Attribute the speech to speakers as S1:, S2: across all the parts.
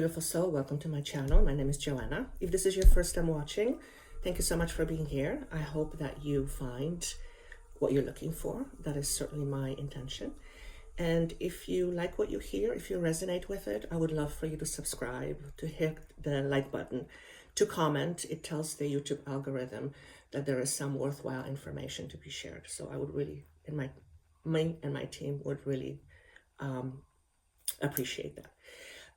S1: beautiful soul. Welcome to my channel. My name is Joanna. If this is your first time watching, thank you so much for being here. I hope that you find what you're looking for. That is certainly my intention. And if you like what you hear, if you resonate with it, I would love for you to subscribe, to hit the like button, to comment. It tells the YouTube algorithm that there is some worthwhile information to be shared. So I would really, and my team would really appreciate that.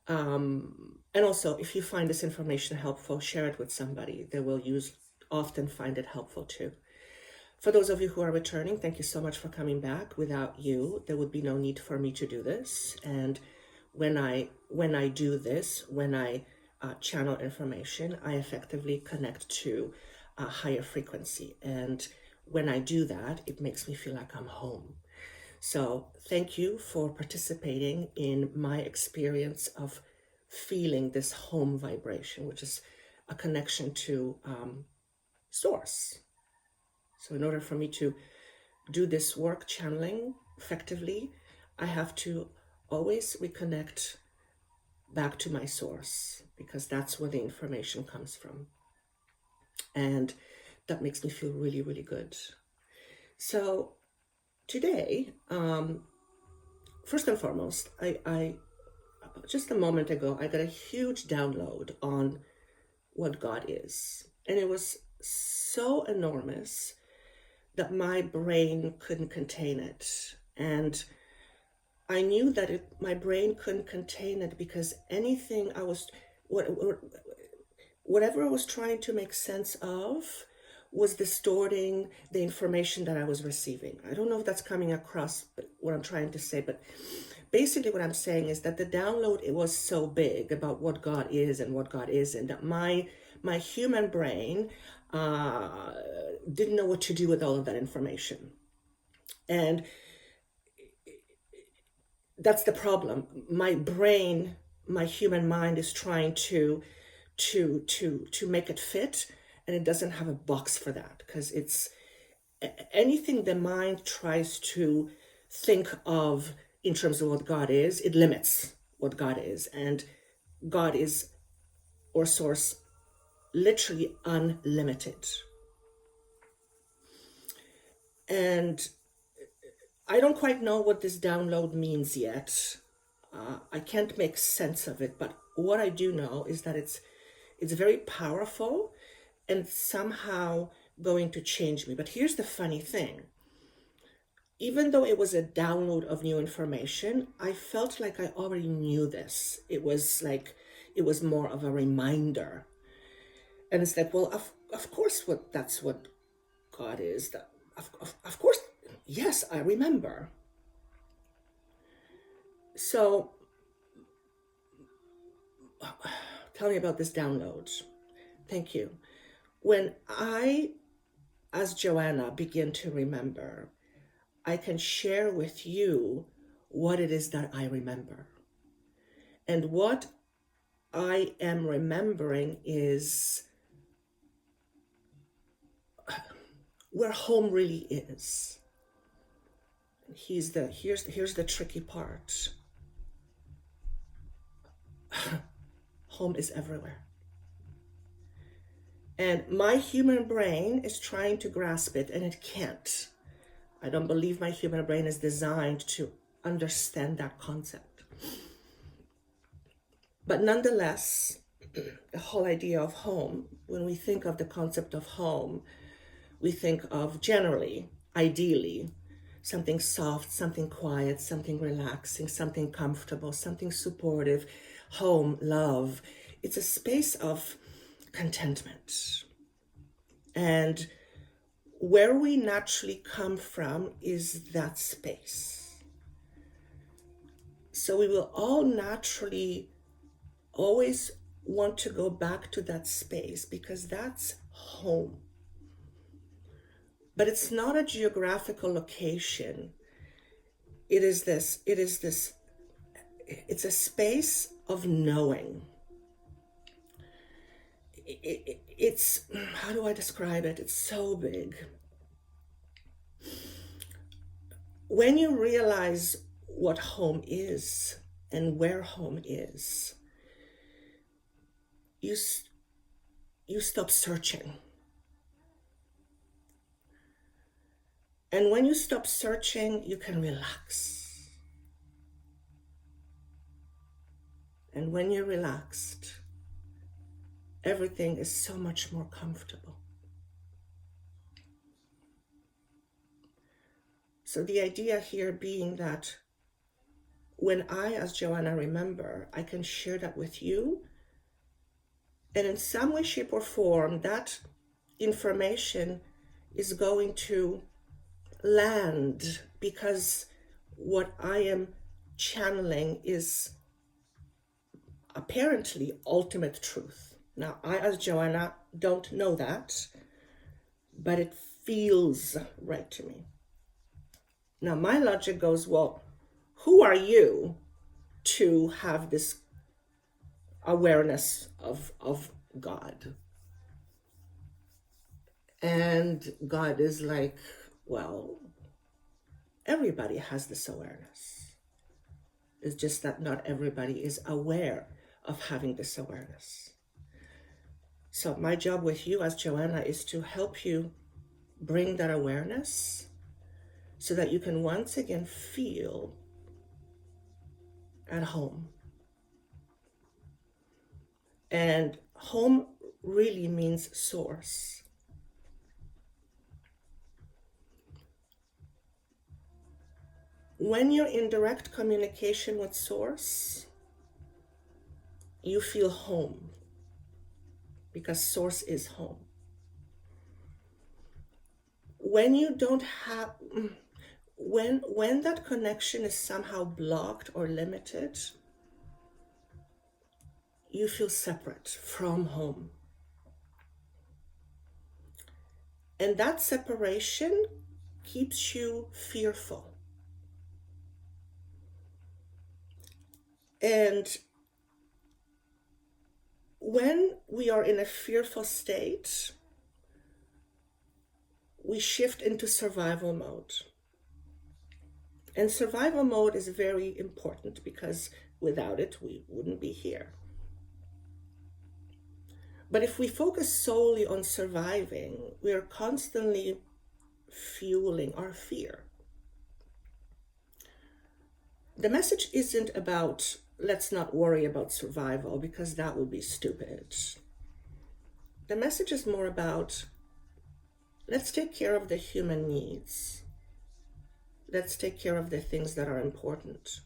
S1: And also, if you find this information helpful, share it with somebody. They will often find it helpful too. For those of you who are returning, thank you so much for coming back. Without you, there would be no need for me to do this. And when I do this, when I channel information, I effectively connect to a higher frequency. And when I do that, it makes me feel like I'm home. So thank you for participating in my experience of feeling this home vibration, which is a connection to source. So in order for me to do this work channeling effectively, I have to always reconnect back to my source, because that's where the information comes from. And that makes me feel really, really good. So today, first and foremost, I just a moment ago, I got a huge download on what God is. And it was so enormous that my brain couldn't contain it. And I knew that my brain couldn't contain it because anything whatever I was trying to make sense of was distorting the information that I was receiving. I don't know if that's coming across what I'm trying to say, but basically what I'm saying is that the download, it was so big about what God is and what God isn't, that my human brain didn't know what to do with all of that information. And that's the problem. My brain, my human mind is trying to make it fit, and it doesn't have a box for that, because it's anything the mind tries to think of in terms of what God is, it limits what God is. And God is, or source, literally unlimited. And I don't quite know what this download means yet. I can't make sense of it, but what I do know is that it's very powerful and somehow going to change me. But here's the funny thing. Even though it was a download of new information, I felt like I already knew this. It was more of a reminder. And it's like, well, of course, that's what God is. Of course, yes, I remember. So tell me about this download. Thank you. When I, as Joanna, begin to remember, I can share with you what it is that I remember. And what I am remembering is where home really is. Here's the tricky part. Home is everywhere. And my human brain is trying to grasp it, and it can't. I don't believe my human brain is designed to understand that concept. But nonetheless, the whole idea of home, when we think of the concept of home, we think of generally, ideally, something soft, something quiet, something relaxing, something comfortable, something supportive. Home, love. It's a space of contentment. And where we naturally come from is that space. So we will all naturally always want to go back to that space because that's home. But it's not a geographical location. It's a space of knowing. It's, how do I describe it? It's so big. When you realize what home is and where home is, you you stop searching. And when you stop searching, you can relax. And when you're relaxed, everything is so much more comfortable. So the idea here being that when I, as Joanna, remember, I can share that with you. And in some way, shape, or form, that information is going to land because what I am channeling is apparently ultimate truth. Now, I, as Joanna, don't know that, but it feels right to me. Now, my logic goes, well, who are you to have this awareness of God? And God is like, well, everybody has this awareness. It's just that not everybody is aware of having this awareness. So my job with you as Joanna is to help you bring that awareness so that you can once again feel at home. And home really means source. When you're in direct communication with source, you feel home because source is home. When you don't have, when that connection is somehow blocked or limited, you feel separate from home. And that separation keeps you fearful. And when we are in a fearful state, we shift into survival mode. And survival mode is very important because without it, we wouldn't be here. But if we focus solely on surviving, we are constantly fueling our fear. The message isn't about let's not worry about survival because that would be stupid. The message is more about let's take care of the human needs. Let's take care of the things that are important.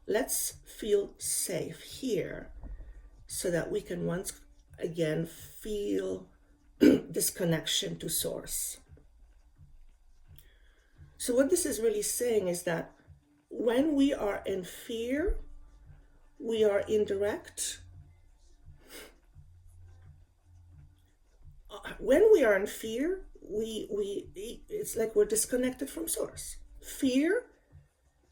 S1: Let's feel safe here so that we can once again feel this connection to source. So what this is really saying is that when we are in fear, we are indirect. When we are in fear, it's like we're disconnected from source. Fear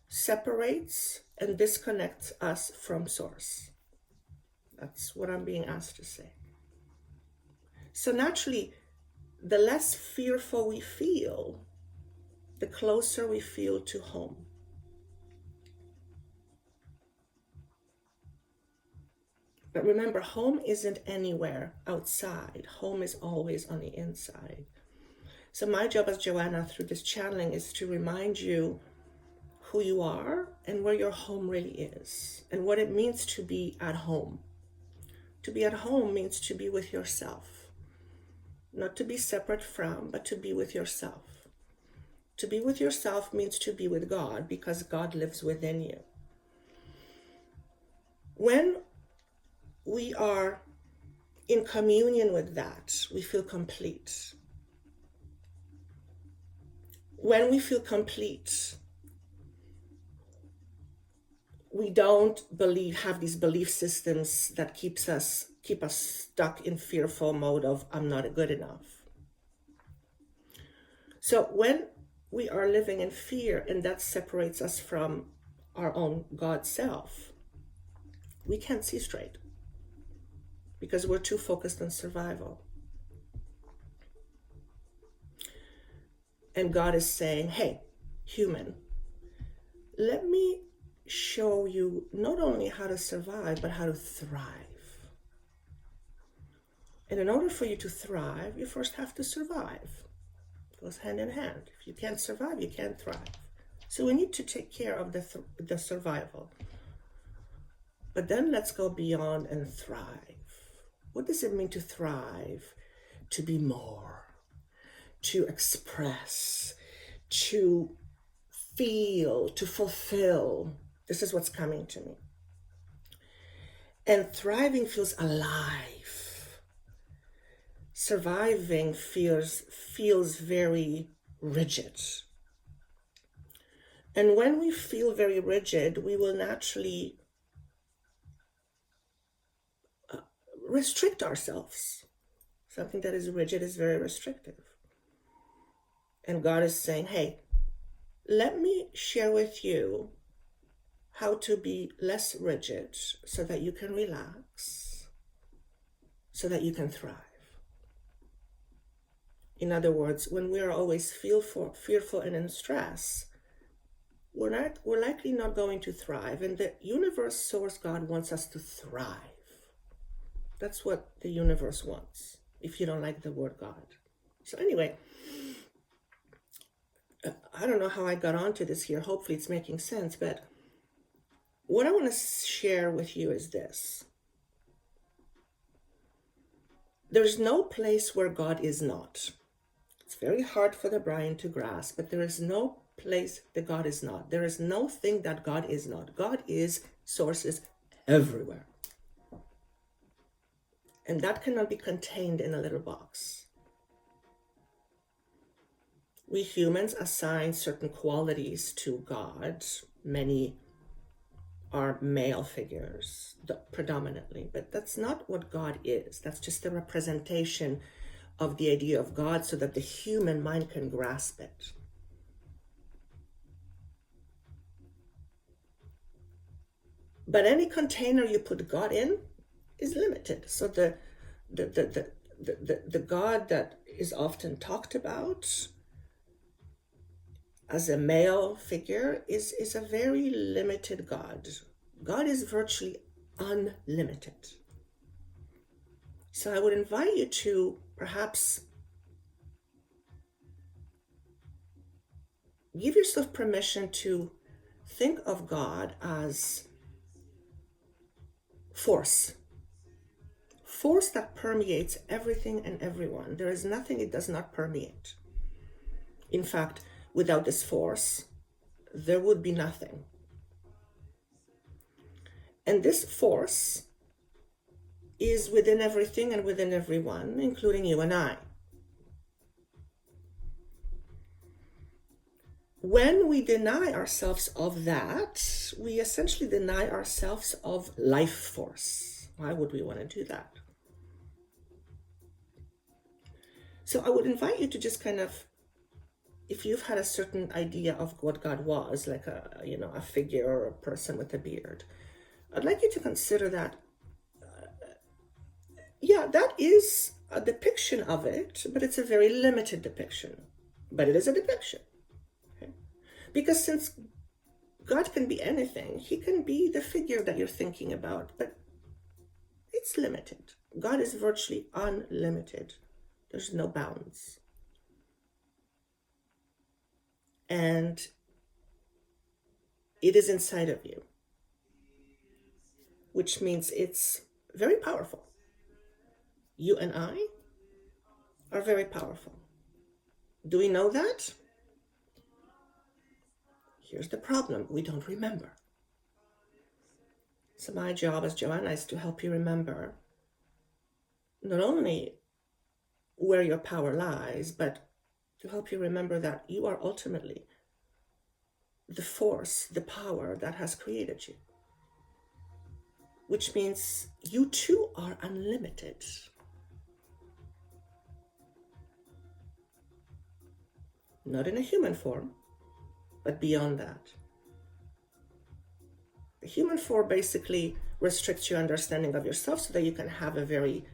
S1: separates and disconnects us from source. That's what I'm being asked to say. So naturally, the less fearful we feel, the closer we feel to home. But remember, home isn't anywhere outside. Home is always on the inside. So my job as Joanna through this channeling is to remind you who you are and where your home really is and what it means to be at home. To be at home means to be with yourself. Not to be separate from, but to be with yourself. To be with yourself means to be with God because God lives within you. When we are in communion with that, we feel complete. When we feel complete, we don't have these belief systems that keep us stuck in fearful mode of I'm not good enough. So when we are living in fear and that separates us from our own God self, we can't see straight because we're too focused on survival. And God is saying, hey, human, let me show you not only how to survive, but how to thrive. And in order for you to thrive, you first have to survive. It goes hand in hand. If you can't survive, you can't thrive. So we need to take care of the survival. But then let's go beyond and thrive. What does it mean to thrive? To be more, to express, to feel, to fulfill. This is what's coming to me. And thriving feels alive. Surviving feels very rigid. And when we feel very rigid, we will naturally restrict ourselves. Something that is rigid is very restrictive. And God is saying, hey, let me share with you how to be less rigid so that you can relax, so that you can thrive. In other words, when we are always fearful and in stress, we're likely not going to thrive. And the universe, source, God wants us to thrive. That's what the universe wants, if you don't like the word God. So anyway, I don't know how I got onto this here. Hopefully it's making sense. But what I want to share with you is this. There's no place where God is not. It's very hard for the brain to grasp, but there is no place that God is not. There is no thing that God is not. God is sources everywhere. And that cannot be contained in a little box. We humans assign certain qualities to God. Many are male figures, predominantly, but that's not what God is. That's just a representation of the idea of God so that the human mind can grasp it. But any container you put God in is limited. So the God that is often talked about as a male figure is a very limited God. God is virtually unlimited. So I would invite you to perhaps give yourself permission to think of God as force that permeates everything and everyone. There is nothing it does not permeate. In fact, without this force, there would be nothing. And this force is within everything and within everyone, including you and I. When we deny ourselves of that, we essentially deny ourselves of life force. Why would we want to do that? So I would invite you to just kind of, if you've had a certain idea of what God was, like a figure or a person with a beard, I'd like you to consider that, that is a depiction of it, but it's a very limited depiction. But it is a depiction. Okay? Because since God can be anything, he can be the figure that you're thinking about, but it's limited. God is virtually unlimited. There's no bounds. And it is inside of you, which means it's very powerful. You and I are very powerful. Do we know that? Here's the problem. We don't remember. So my job as Joanna is to help you remember not only where your power lies, but to help you remember that you are ultimately the force, the power that has created you. Which means you too are unlimited. Not in a human form, but beyond that. The human form basically restricts your understanding of yourself so that you can have an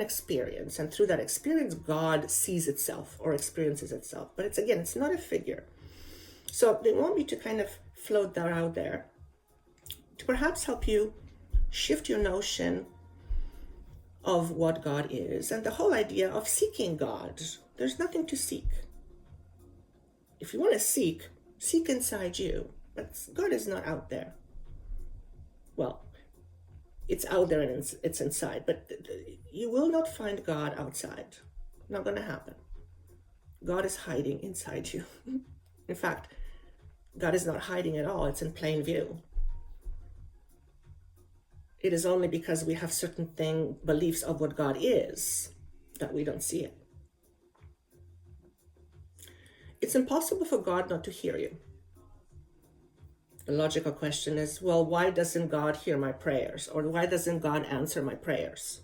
S1: experience, and through that experience, God sees itself or experiences itself. But it's not a figure. So they want me to kind of float that out there to perhaps help you shift your notion of what God is and the whole idea of seeking God. There's nothing to seek. If you want to seek inside you. But God is not out there. Well, it's out there and it's inside, but you will not find God outside. Not going to happen. God is hiding inside you. In fact, God is not hiding at all. It's in plain view. It is only because we have certain beliefs of what God is that we don't see it. It's impossible for God not to hear you. The logical question is, well, why doesn't God hear my prayers? Or why doesn't God answer my prayers?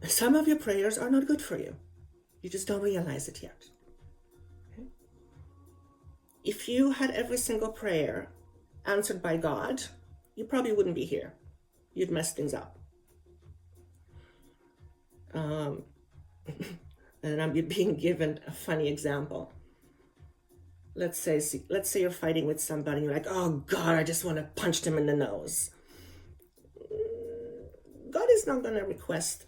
S1: Some of your prayers are not good for you. You just don't realize it yet. Okay? If you had every single prayer answered by God, you probably wouldn't be here. You'd mess things up. And I'm being given a funny example. Let's say you're fighting with somebody, you're like, oh God, I just want to punch them in the nose. God is not going to request.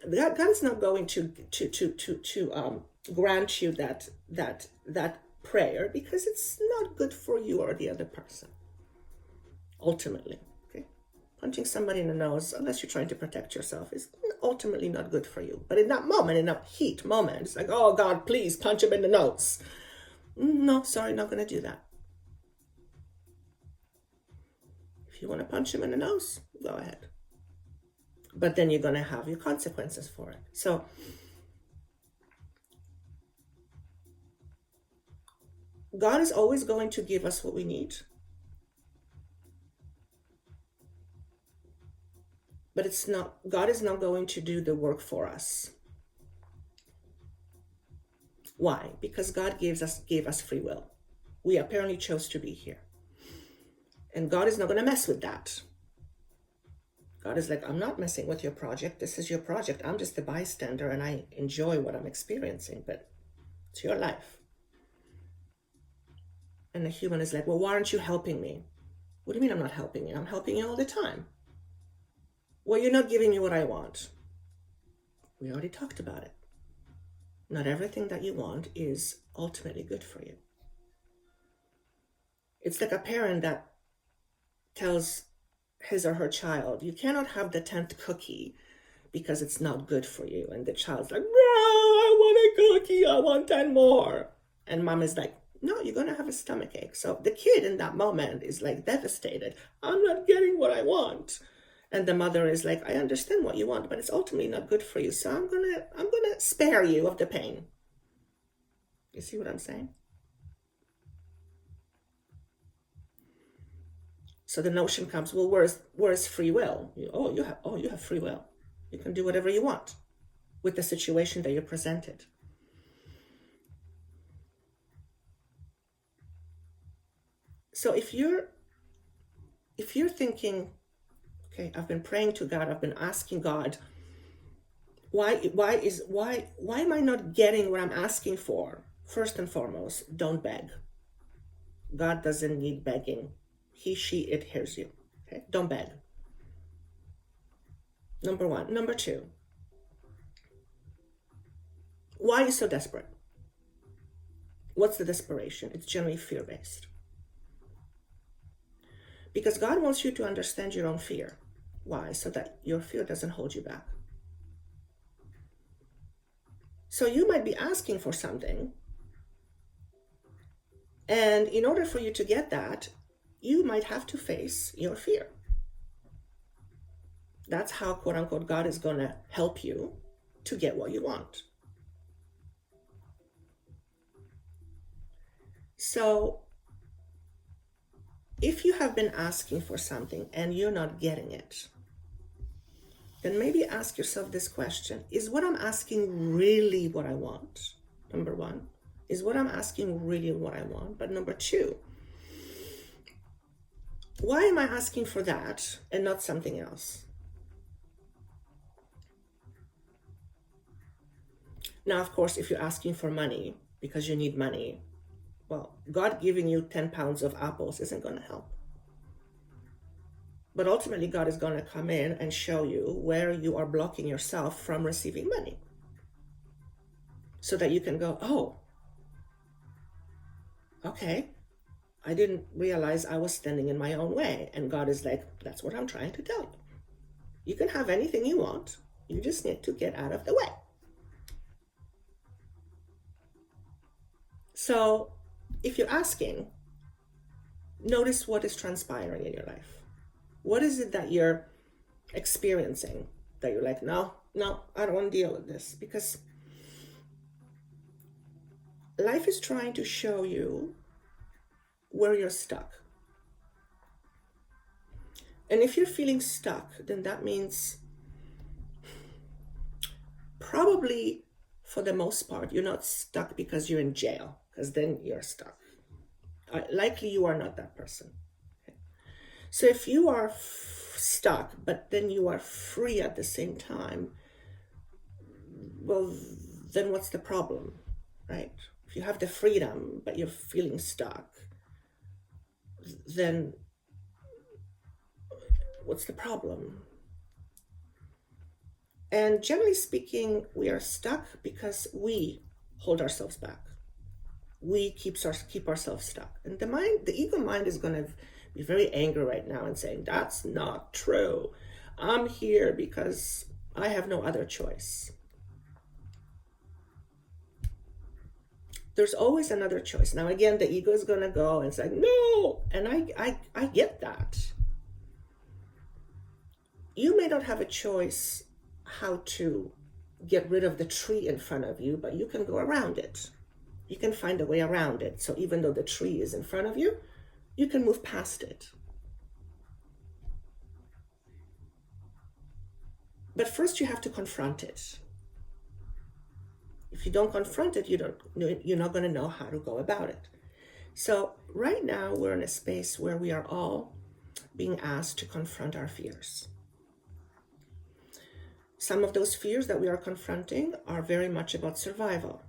S1: God is not going to grant you that prayer because it's not good for you or the other person. Ultimately, okay, punching somebody in the nose, unless you're trying to protect yourself, is ultimately not good for you. But in that moment, in that heat moment, it's like, oh God, please punch him in the nose. No, sorry, not going to do that. If you want to punch him in the nose, go ahead. But then you're going to have your consequences for it. So God is always going to give us what we need. But God is not going to do the work for us. Why? Because God gave us free will. We apparently chose to be here. And God is not going to mess with that. God is like, I'm not messing with your project. This is your project. I'm just a bystander and I enjoy what I'm experiencing, but it's your life. And the human is like, well, why aren't you helping me? What do you mean I'm not helping you? I'm helping you all the time. Well, you're not giving me what I want. We already talked about it. Not everything that you want is ultimately good for you. It's like a parent that tells his or her child, you cannot have the 10th cookie because it's not good for you. And the child's like, no, I want a cookie. I want 10 more. And mom is like, no, you're going to have a stomach ache. So the kid in that moment is like devastated. I'm not getting what I want. And the mother is like, I understand what you want, but it's ultimately not good for you. So I'm gonna spare you of the pain. You see what I'm saying? So the notion comes, well, where's free will? You have free will. You can do whatever you want with the situation that you're presented. So if you're thinking, okay, I've been praying to God, I've been asking God, why am I not getting what I'm asking for? First and foremost, don't beg. God doesn't need begging. He, she, it hears you. Okay? Don't beg. Number one. Number two, why are you so desperate? What's the desperation? It's generally fear-based. Because God wants you to understand your own fear. Why? So that your fear doesn't hold you back. So you might be asking for something, and in order for you to get that, you might have to face your fear. That's how, quote unquote, God is going to help you to get what you want. So if you have been asking for something and you're not getting it, then maybe ask yourself this question. Is what I'm asking really what I want? Number one. Is what I'm asking really what I want? But number two, why am I asking for that and not something else? Now, of course, if you're asking for money because you need money, well, God giving you 10 pounds of apples isn't going to help. But ultimately, God is going to come in and show you where you are blocking yourself from receiving money, so that you can go, oh, okay, I didn't realize I was standing in my own way. And God is like, that's what I'm trying to tell you. You can have anything you want. You just need to get out of the way. So if you're asking, notice what is transpiring in your life. What is it that you're experiencing that you're like, no, I don't want to deal with this? Because life is trying to show you where you're stuck. And if you're feeling stuck, then that means probably for the most part, you're not stuck because you're in jail, because then you're stuck. Likely you are not that person. Okay? So if you are stuck, but then you are free at the same time, well, then what's the problem, right? If you have the freedom, but you're feeling stuck, then what's the problem? And generally speaking, we are stuck because we hold ourselves back. We keep ourselves stuck. And the ego mind is going to be very angry right now and saying, that's not true. I'm here because I have no other choice. There's always another choice. Now, again, the ego is going to go and say, no. And I get that. You may not have a choice how to get rid of the tree in front of you, but you can go around it. You can find a way around it. So even though the tree is in front of you, you can move past it. But first you have to confront it. If you don't confront it, you're not going to know how to go about it. So right now we're in a space where we are all being asked to confront our fears. Some of those fears that we are confronting are very much about survival.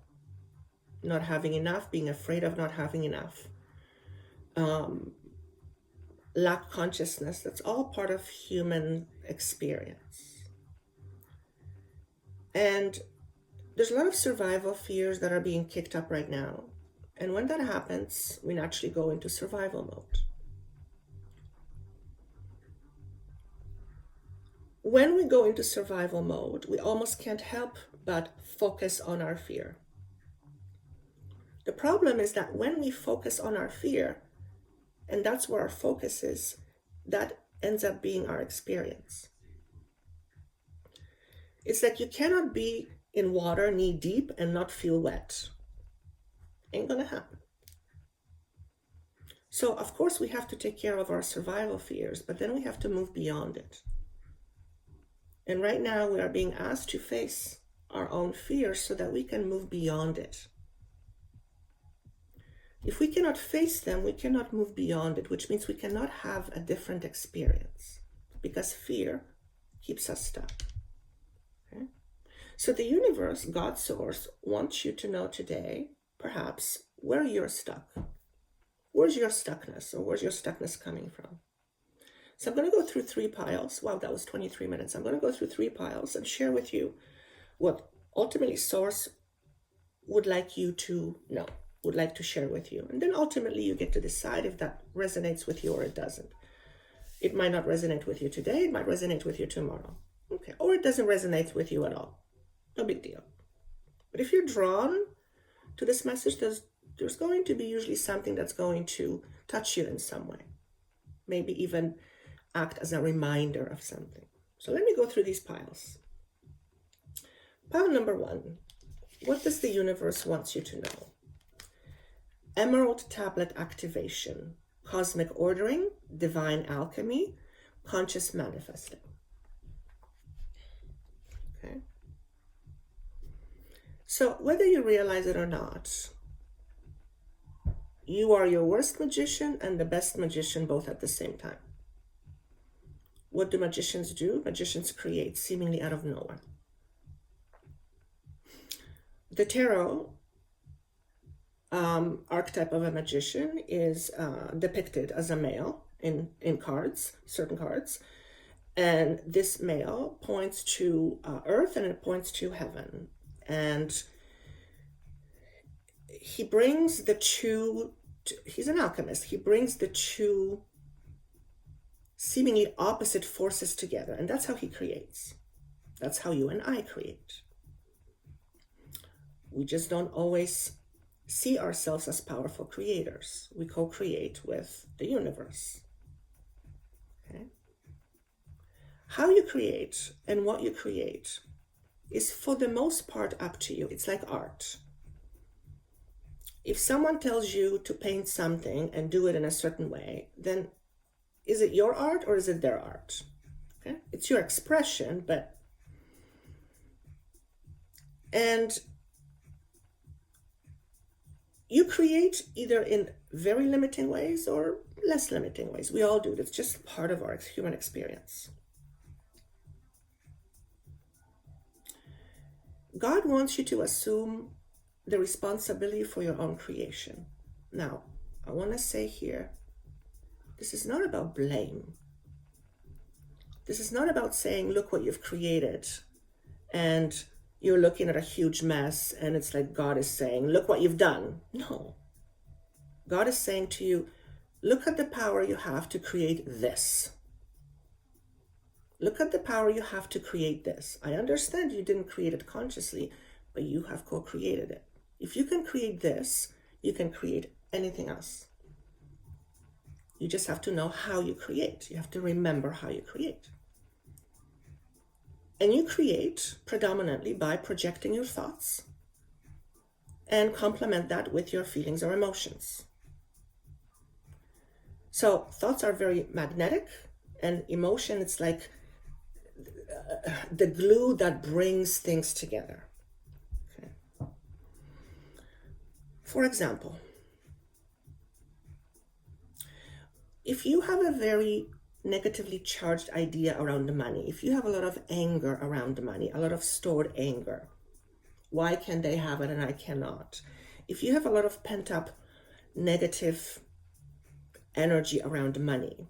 S1: Not having enough, being afraid of not having enough. Lack consciousness, that's all part of human experience. And there's a lot of survival fears that are being kicked up right now. And when that happens, we naturally go into survival mode. When we go into survival mode, we almost can't help but focus on our fear. The problem is that when we focus on our fear, and that's where our focus is, that ends up being our experience. It's like you cannot be in water knee deep and not feel wet. Ain't gonna happen. So of course we have to take care of our survival fears, but then we have to move beyond it. And right now we are being asked to face our own fears so that we can move beyond it. If we cannot face them, we cannot move beyond it, which means we cannot have a different experience, because fear keeps us stuck. Okay? So the universe, God's source, wants you to know today, perhaps, where you're stuck. Where's your stuckness, or where's your stuckness coming from? So I'm going to go through 3 piles. Wow, that was 23 minutes. I'm going to go through 3 piles and share with you what ultimately Source would like you to know, would like to share with you. And then ultimately you get to decide if that resonates with you or it doesn't. It might not resonate with you today. It might resonate with you tomorrow. Okay. Or it doesn't resonate with you at all. No big deal. But if you're drawn to this message, there's going to be usually something that's going to touch you in some way. Maybe even act as a reminder of something. So let me go through these piles. Pile number 1. What does the universe want you to know? Emerald tablet activation, cosmic ordering, divine alchemy, conscious manifesting. Okay. So whether you realize it or not, you are your worst magician and the best magician both at the same time. What do magicians do? Magicians create seemingly out of nowhere. The tarot archetype of a magician is depicted as a male, in cards, certain cards. And this male points to earth, and it points to heaven. And he brings the two, he's an alchemist. He brings the two seemingly opposite forces together. And that's how he creates. That's how you and I create. We just don't always see ourselves as powerful creators. We co-create with the universe. Okay? How you create and what you create is for the most part up to you. It's like art. If someone tells you to paint something and do it in a certain way, then is it your art or is it their art? Okay? It's your expression, and you create either in very limiting ways or less limiting ways. We all do it. It's just part of our human experience. God wants you to assume the responsibility for your own creation. Now, I want to say here, this is not about blame. This is not about saying, look what you've created, and you're looking at a huge mess, and it's like God is saying, look what you've done. No. God is saying to you, look at the power you have to create this. Look at the power you have to create this. I understand you didn't create it consciously, but you have co-created it. If you can create this, you can create anything else. You just have to know how you create. You have to remember how you create. And you create predominantly by projecting your thoughts and complement that with your feelings or emotions. So thoughts are very magnetic, and emotion, it's like the glue that brings things together. Okay. For example, if you have a very negatively charged idea around money, if you have a lot of anger around money, a lot of stored anger, why can they have it and I cannot? If you have a lot of pent up negative energy around money,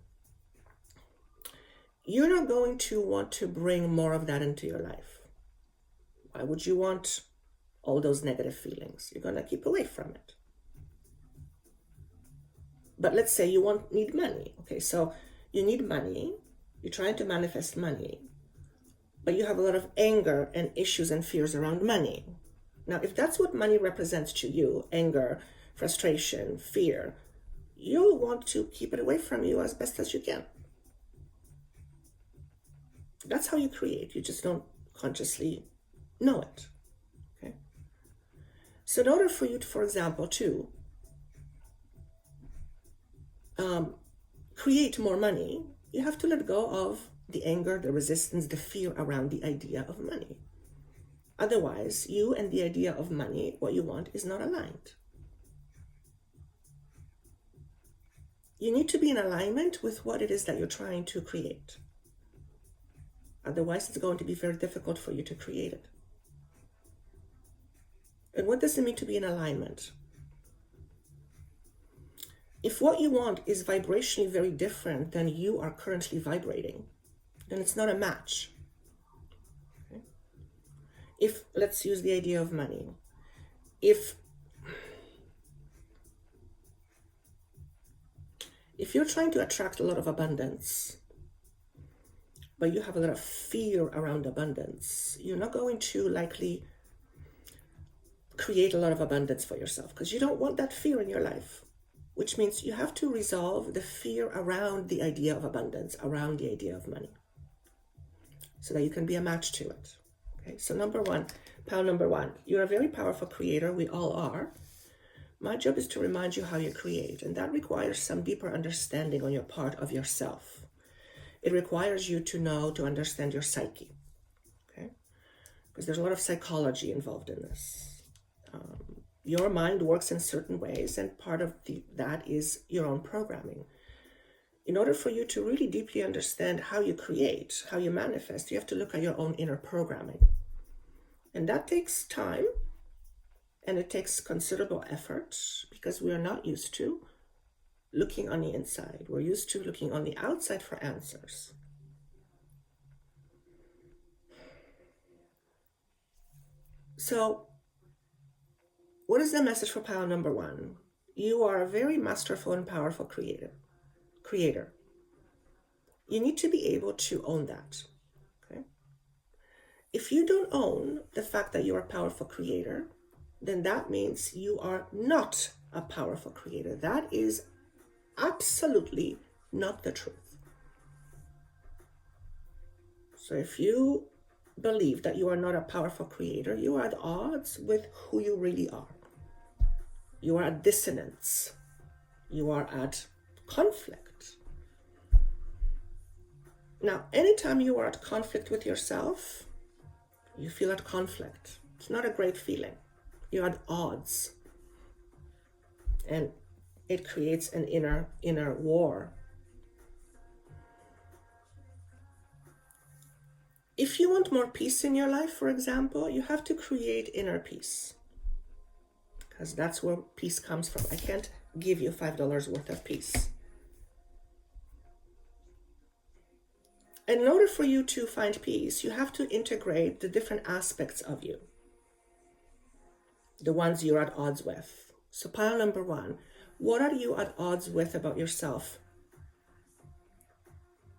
S1: you're not going to want to bring more of that into your life. Why would you want all those negative feelings? You're going to keep away from it. But let's say you need money. Okay, so you need money. You're trying to manifest money, but you have a lot of anger and issues and fears around money. Now, if that's what money represents to you, anger, frustration, fear, you'll want to keep it away from you as best as you can. That's how you create. You just don't consciously know it. Okay. So in order for you to, for example, to create more money, you have to let go of the anger, the resistance, the fear around the idea of money. Otherwise, you and the idea of money, what you want, is not aligned. You need to be in alignment with what it is that you're trying to create. Otherwise, it's going to be very difficult for you to create it. And what does it mean to be in alignment? If what you want is vibrationally very different than you are currently vibrating, then it's not a match. Okay? If, let's use the idea of money. If you're trying to attract a lot of abundance, but you have a lot of fear around abundance, you're not going to likely create a lot of abundance for yourself because you don't want that fear in your life, which means you have to resolve the fear around the idea of abundance, around the idea of money, so that you can be a match to it. Okay, so number one, you're a very powerful creator. We all are. My job is to remind you how you create, and that requires some deeper understanding on your part of yourself. It requires you to understand your psyche, okay? Because there's a lot of psychology involved in this. Your mind works in certain ways, and part of that is your own programming. In order for you to really deeply understand how you create, how you manifest, you have to look at your own inner programming. And that takes time, and it takes considerable effort, because we are not used to looking on the inside. We're used to looking on the outside for answers. So, what is the message for pile number 1? You are a very masterful and powerful creator. You need to be able to own that. Okay? If you don't own the fact that you're a powerful creator, then that means you are not a powerful creator. That is absolutely not the truth. So if you believe that you are not a powerful creator, you are at odds with who you really are. You are at dissonance. You are at conflict. Now, anytime you are at conflict with yourself, you feel at conflict. It's not a great feeling. You're at odds. And it creates an inner war. If you want more peace in your life, for example, you have to create inner peace. Because that's where peace comes from. I can't give you $5 worth of peace. In order for you to find peace, you have to integrate the different aspects of you. The ones you're at odds with. So pile number 1, what are you at odds with about yourself?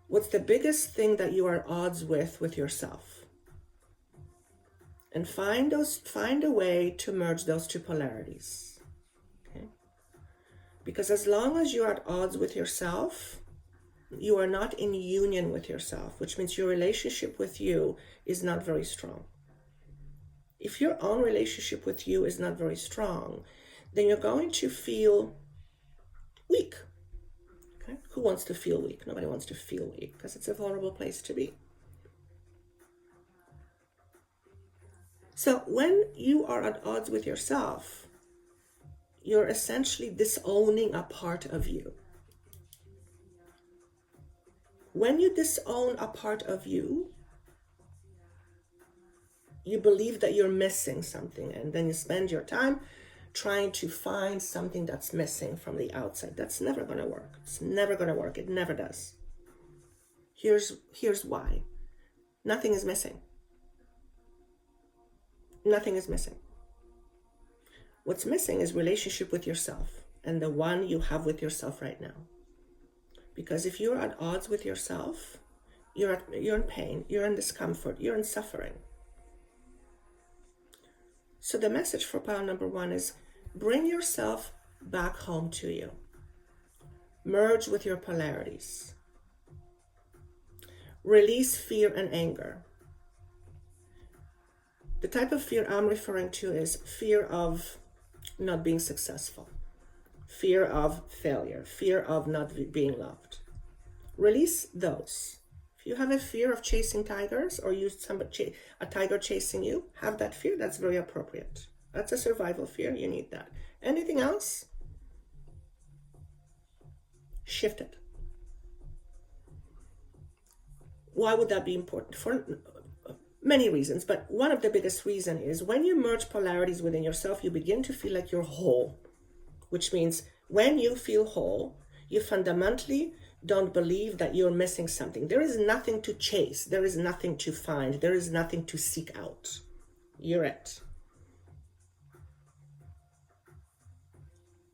S1: What's the biggest thing that you are at odds with yourself? And find a way to merge those two polarities. Okay? Because as long as you're at odds with yourself, you are not in union with yourself, which means your relationship with you is not very strong. If your own relationship with you is not very strong, then you're going to feel weak. Okay? Who wants to feel weak? Nobody wants to feel weak because it's a vulnerable place to be. So when you are at odds with yourself, you're essentially disowning a part of you. When you disown a part of you, you believe that you're missing something, and then you spend your time trying to find something that's missing from the outside. That's never going to work. It's never going to work. It never does. Here's why. Nothing is missing. Nothing is missing. What's missing is relationship with yourself, and the one you have with yourself right now. Because if you're at odds with yourself, you're in pain, you're in discomfort, you're in suffering. So the message for pile number 1 is bring yourself back home to you. Merge with your polarities. Release fear and anger. The type of fear I'm referring to is fear of not being successful, fear of failure, fear of not being loved. Release those. If you have a fear of chasing tigers, or a tiger chasing you, have that fear. That's very appropriate. That's a survival fear. You need that. Anything else? Shift it. Why would that be important? For many reasons, but one of the biggest reasons is when you merge polarities within yourself, you begin to feel like you're whole, which means when you feel whole, you fundamentally don't believe that you're missing something. There is nothing to chase. There is nothing to find. There is nothing to seek out. You're it.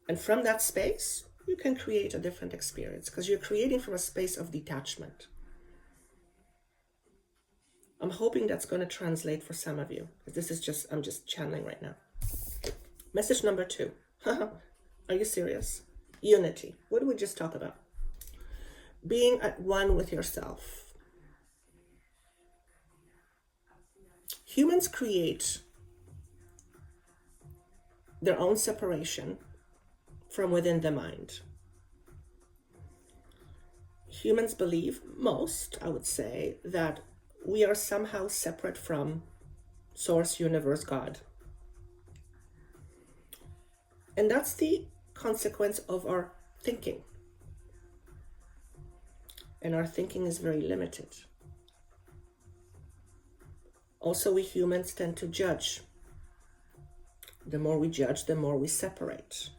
S1: And from that space, you can create a different experience because you're creating from a space of detachment. I'm hoping that's going to translate for some of you. I'm just channeling right now. Message number 2. Are you serious? Unity. What did we just talk about? Being at one with yourself. Humans create their own separation from within the mind. Humans believe, most, I would say, that we are somehow separate from Source, Universe, God. And that's the consequence of our thinking. And our thinking is very limited. Also, we humans tend to judge. The more we judge, the more we separate.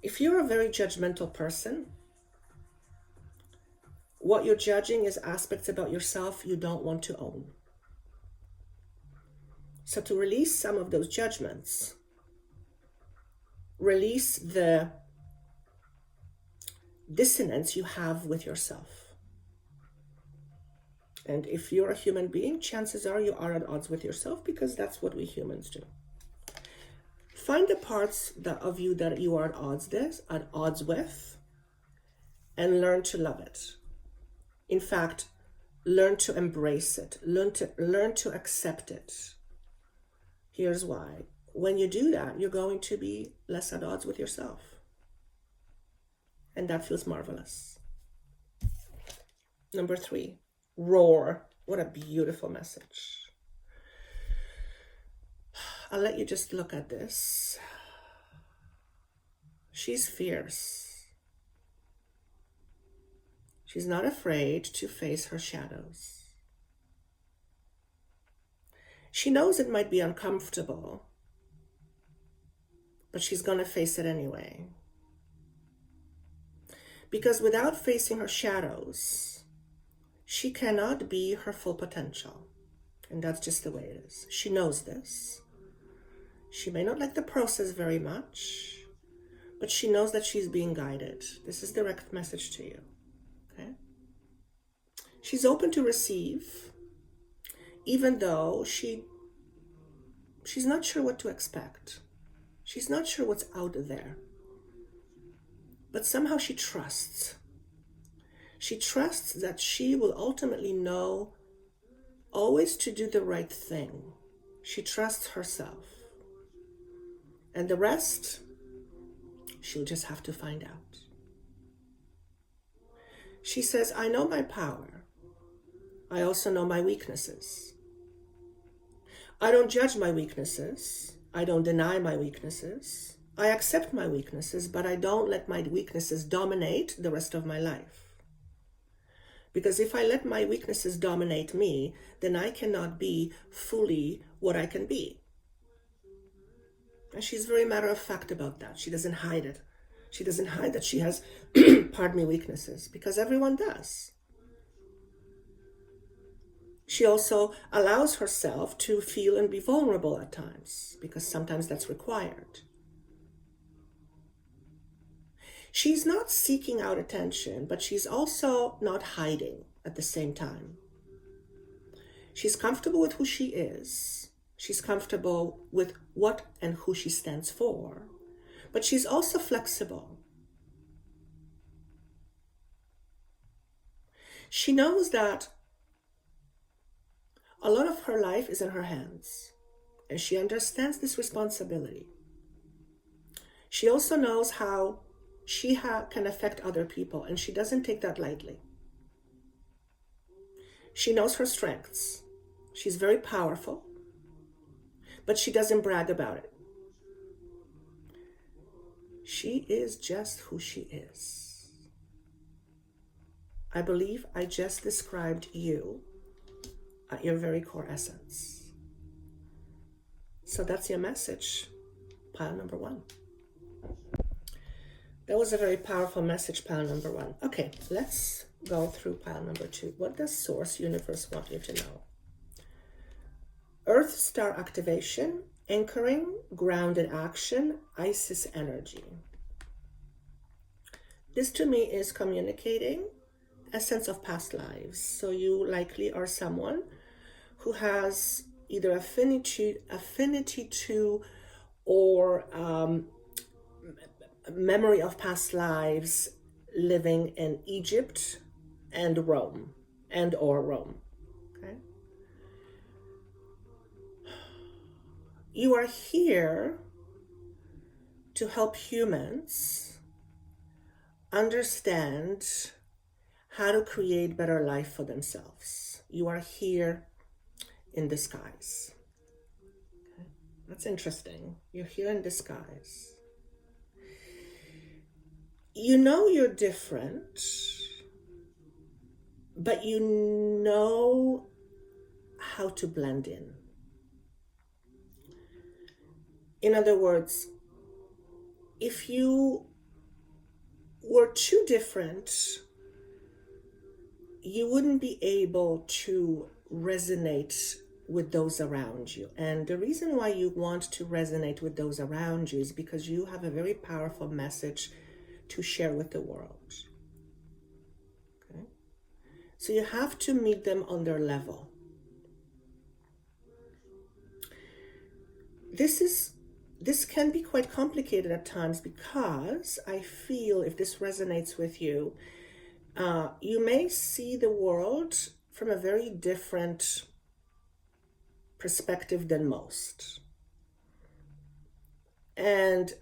S1: If you're a very judgmental person, what you're judging is aspects about yourself you don't want to own. So to release some of those judgments, release the dissonance you have with yourself. And if you're a human being, chances are you are at odds with yourself, because that's what we humans do. Find the parts of you that you are at odds with, and learn to love it. In fact, learn to embrace it. Learn to accept it. Here's why. When you do that, you're going to be less at odds with yourself. And that feels marvelous. Number 3, roar. What a beautiful message. I'll let you just look at this. She's fierce. She's not afraid to face her shadows. She knows it might be uncomfortable, but she's going to face it anyway. Because without facing her shadows, she cannot be her full potential. And that's just the way it is. She knows this. She may not like the process very much, but she knows that she's being guided. This is direct message to you. Okay? She's open to receive, even though she's not sure what to expect. She's not sure what's out there. But somehow she trusts. She trusts that she will ultimately know always to do the right thing. She trusts herself. And the rest, she'll just have to find out. She says, I know my power. I also know my weaknesses. I don't judge my weaknesses. I don't deny my weaknesses. I accept my weaknesses, but I don't let my weaknesses dominate the rest of my life. Because if I let my weaknesses dominate me, then I cannot be fully what I can be. And she's very matter of fact about that. She doesn't hide it. She doesn't hide that she has, pardon me, weaknesses, because everyone does. She also allows herself to feel and be vulnerable at times, because sometimes that's required. She's not seeking out attention, but she's also not hiding at the same time. She's comfortable with who she is. She's comfortable with what and who she stands for. But she's also flexible. She knows that a lot of her life is in her hands, and she understands this responsibility. She also knows how she can affect other people, and she doesn't take that lightly. She knows her strengths. She's very powerful, but she doesn't brag about it. She is just who she is. I believe I just described you at your very core essence. So that's your message, pile number 1. That was a very powerful message, pile number 1. Okay, let's go through pile number 2. What does Source Universe want you to know? Earth Star activation, anchoring, grounded action, Isis energy. This to me is communicating a sense of past lives. So you likely are someone who has either affinity to or memory of past lives living in Egypt and Rome, or Rome. Okay? You are here to help humans understand how to create better life for themselves. You are here in disguise. Okay? That's interesting. You're here in disguise. You know you're different, but you know how to blend in. In other words, if you were too different, you wouldn't be able to resonate with those around you. And the reason why you want to resonate with those around you is because you have a very powerful message to share with the world. Okay? So you have to meet them on their level. This can be quite complicated at times, because I feel, if this resonates with you, you may see the world from a very different perspective than most. And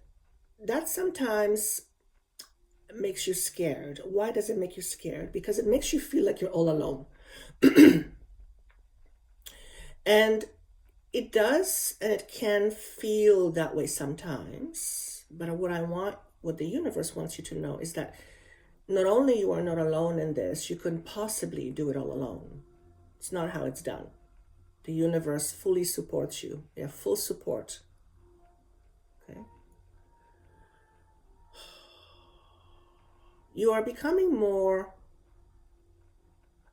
S1: that sometimes makes you scared. Why does it make you scared? Because it makes you feel like you're all alone. And it does, and it can feel that way sometimes. But what the universe wants you to know is that not only you are not alone in this, you couldn't possibly do it all alone. It's not how it's done. The universe fully supports you. They have full support. Okay? You are becoming more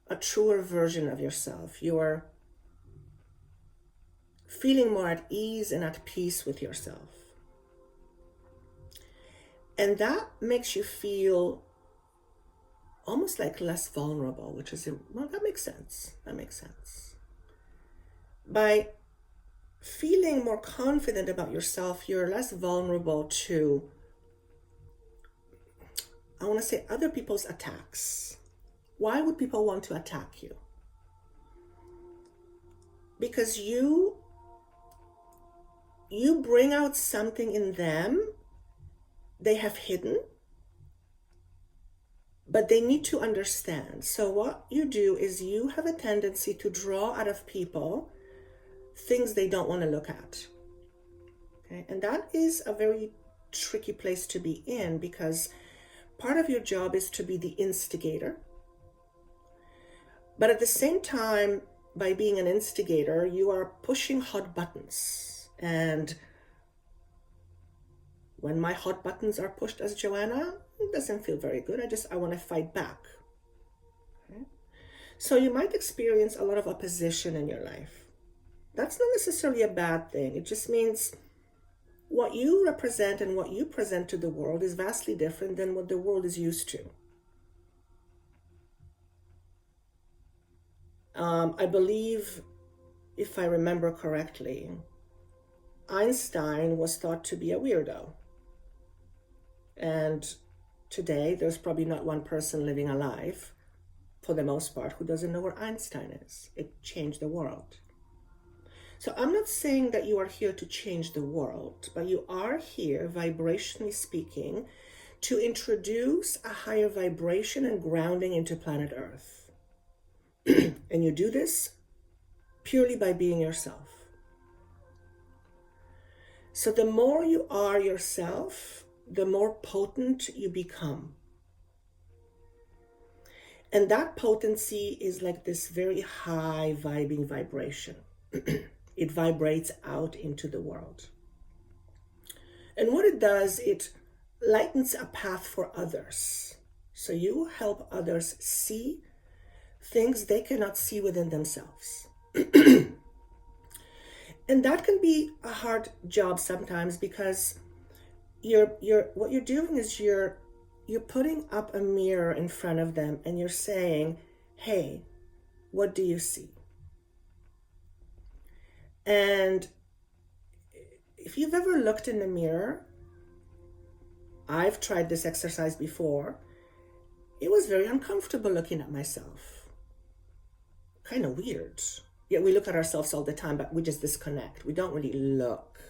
S1: a truer version of yourself. You are feeling more at ease and at peace with yourself. And that makes you feel almost like less vulnerable, which is, well, that makes sense. That makes sense. By feeling more confident about yourself, you're less vulnerable to, I want to say, other people's attacks. Why would people want to attack you? Because you bring out something in them they have hidden, but they need to understand. So what you do is you have a tendency to draw out of people things they don't want to look at. Okay? And that is a very tricky place to be in, because part of your job is to be the instigator. But at the same time, by being an instigator, you are pushing hot buttons. And when my hot buttons are pushed as Joanna, it doesn't feel very good. I want to fight back. Okay? So you might experience a lot of opposition in your life. That's not necessarily a bad thing. It just means what you represent and what you present to the world is vastly different than what the world is used to. I believe, if I remember correctly, Einstein was thought to be a weirdo. And today, there's probably not one person living alive, for the most part, who doesn't know where Einstein is. It changed the world. So I'm not saying that you are here to change the world, but you are here, vibrationally speaking, to introduce a higher vibration and grounding into planet Earth. And you do this purely by being yourself. So the more you are yourself, the more potent you become. And that potency is like this very high vibing vibration. It vibrates out into the world. And what it does, it lightens a path for others. So you help others see things they cannot see within themselves. And that can be a hard job sometimes, because what you're doing is you're putting up a mirror in front of them and you're saying, hey, what do you see? And if you've ever looked in the mirror, I've tried this exercise before, it was very uncomfortable looking at myself. Kind of weird. Yet we look at ourselves all the time, but we just disconnect. We don't really look.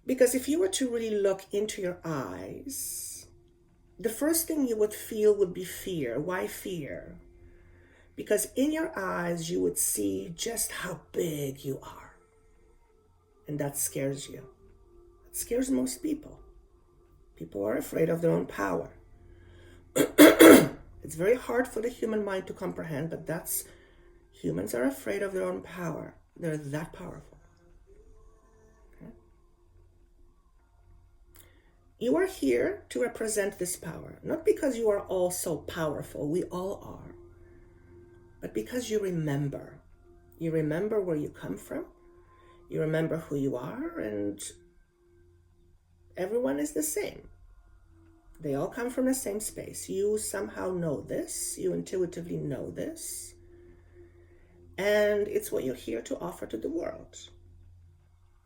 S1: Because if you were to really look into your eyes, the first thing you would feel would be fear. Why fear? Because in your eyes, you would see just how big you are. And that scares you. It scares most people. People are afraid of their own power. It's very hard for the human mind to comprehend, but humans are afraid of their own power. They're that powerful. Okay? You are here to represent this power, not because you are all so powerful, we all are, but because you remember. You remember where you come from, you remember who you are, and everyone is the same. They all come from the same space. You somehow know this, you intuitively know this, and it's what you're here to offer to the world.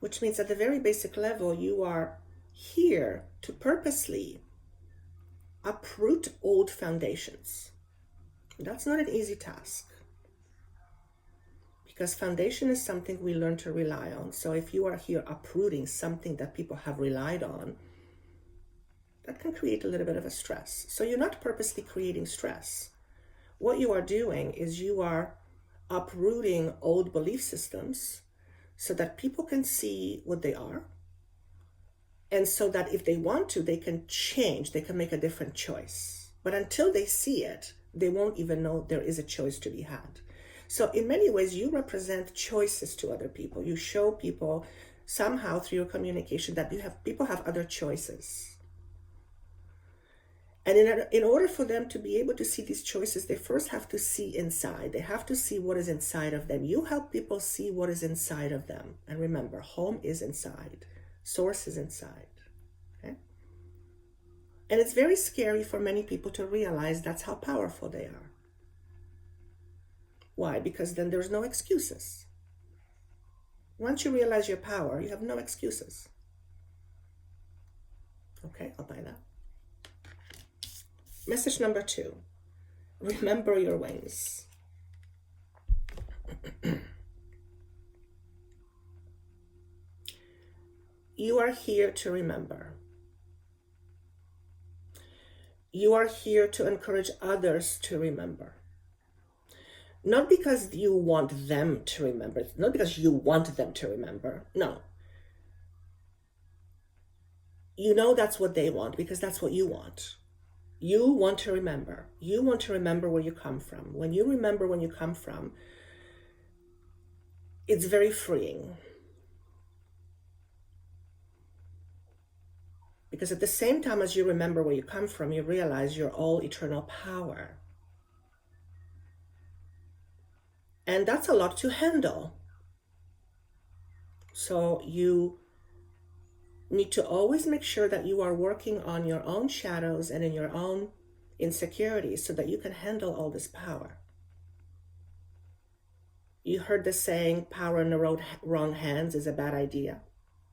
S1: Which means at the very basic level, you are here to purposely uproot old foundations. That's not an easy task, because foundation is something we learn to rely on. So if you are here uprooting something that people have relied on, that can create a little bit of a stress. So you're not purposely creating stress. What you are doing is you are uprooting old belief systems so that people can see what they are. And so that if they want to, they can change, they can make a different choice. But until they see it, they won't even know there is a choice to be had. So in many ways, you represent choices to other people. You show people somehow through your communication that people have other choices. And in order for them to be able to see these choices, they first have to see inside. They have to see what is inside of them. You help people see what is inside of them. And remember, home is inside. Source is inside. Okay? And it's very scary for many people to realize that's how powerful they are. Why? Because then there's no excuses. Once you realize your power, you have no excuses. Okay, I'll buy that. Message number 2. Remember your wings. You are here to remember. You are here to encourage others to remember. Not because you want them to remember, not because you want them to remember. No. You know that's what they want because that's what you want. You want to remember. You want to remember where you come from. When you remember when you come from, it's very freeing. Because at the same time as you remember where you come from, you realize you're all eternal power. And that's a lot to handle. So you need to always make sure that you are working on your own shadows and in your own insecurities so that you can handle all this power. You heard the saying, power in the wrong hands is a bad idea.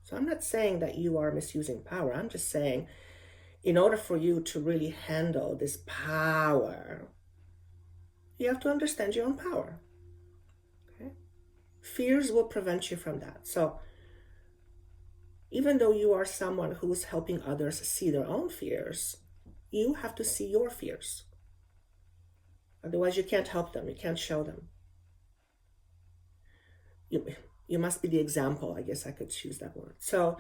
S1: So I'm not saying that you are misusing power. I'm just saying in order for you to really handle this power, you have to understand your own power. Okay? Fears will prevent you from that. So even though you are someone who's helping others see their own fears, you have to see your fears. Otherwise, you can't help them. You can't show them. You must be the example. I guess I could choose that word. So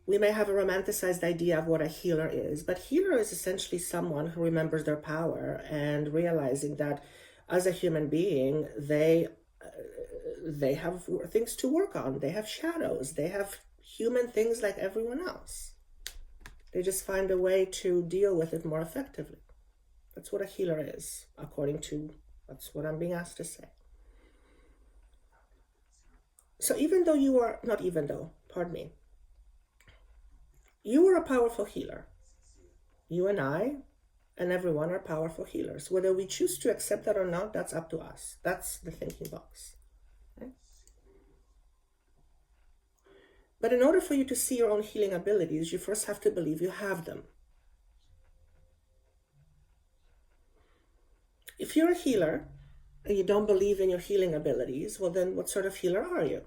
S1: we may have a romanticized idea of what a healer is, but healer is essentially someone who remembers their power and realizing that as a human being, they have things to work on. They have shadows. They have human things like everyone else. They just find a way to deal with it more effectively. That's what a healer is, that's what I'm being asked to say. So you are a powerful healer. You and I and everyone are powerful healers. Whether we choose to accept that or not, that's up to us. That's the thinking box. Okay? But in order for you to see your own healing abilities, you first have to believe you have them. If you're a healer and you don't believe in your healing abilities, well then what sort of healer are you?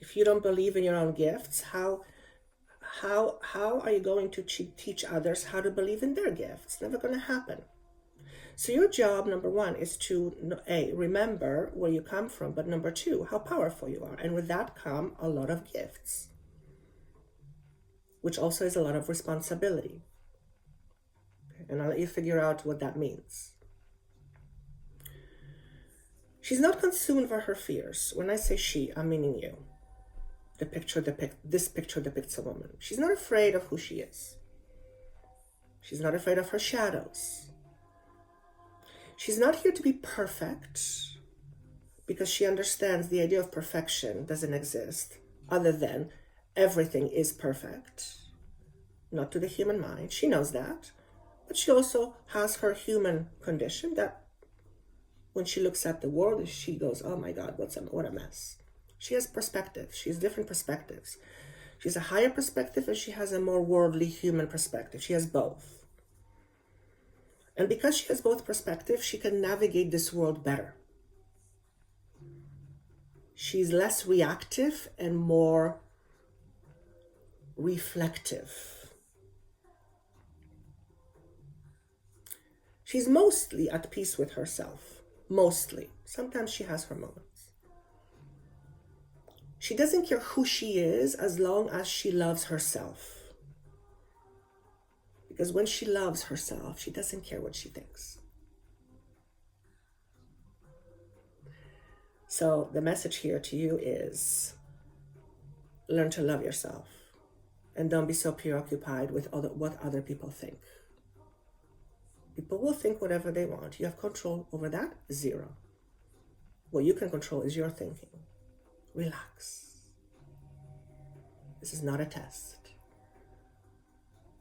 S1: If you don't believe in your own gifts, how are you going to teach others how to believe in their gifts? It's never going to happen. So your job, number 1, is to remember where you come from, but number 2, how powerful you are. And with that come a lot of gifts, which also is a lot of responsibility. Okay? And I'll let you figure out what that means. She's not consumed by her fears. When I say she, I'm meaning you. This picture depicts a woman. She's not afraid of who she is. She's not afraid of her shadows. She's not here to be perfect, because she understands the idea of perfection doesn't exist other than everything is perfect. Not to the human mind. She knows that. But she also has her human condition that when she looks at the world, she goes, oh my God, what a mess. She has perspective. She has different perspectives. She has a higher perspective and she has a more worldly human perspective. She has both. And because she has both perspectives, she can navigate this world better. She's less reactive and more reflective. She's mostly at peace with herself. Mostly. Sometimes she has her moments. She doesn't care who she is as long as she loves herself. Because when she loves herself, she doesn't care what she thinks. So the message here to you is learn to love yourself and don't be so preoccupied with what other people think. People will think whatever they want. You have control over that? Zero. What you can control is your thinking. Relax. This is not a test.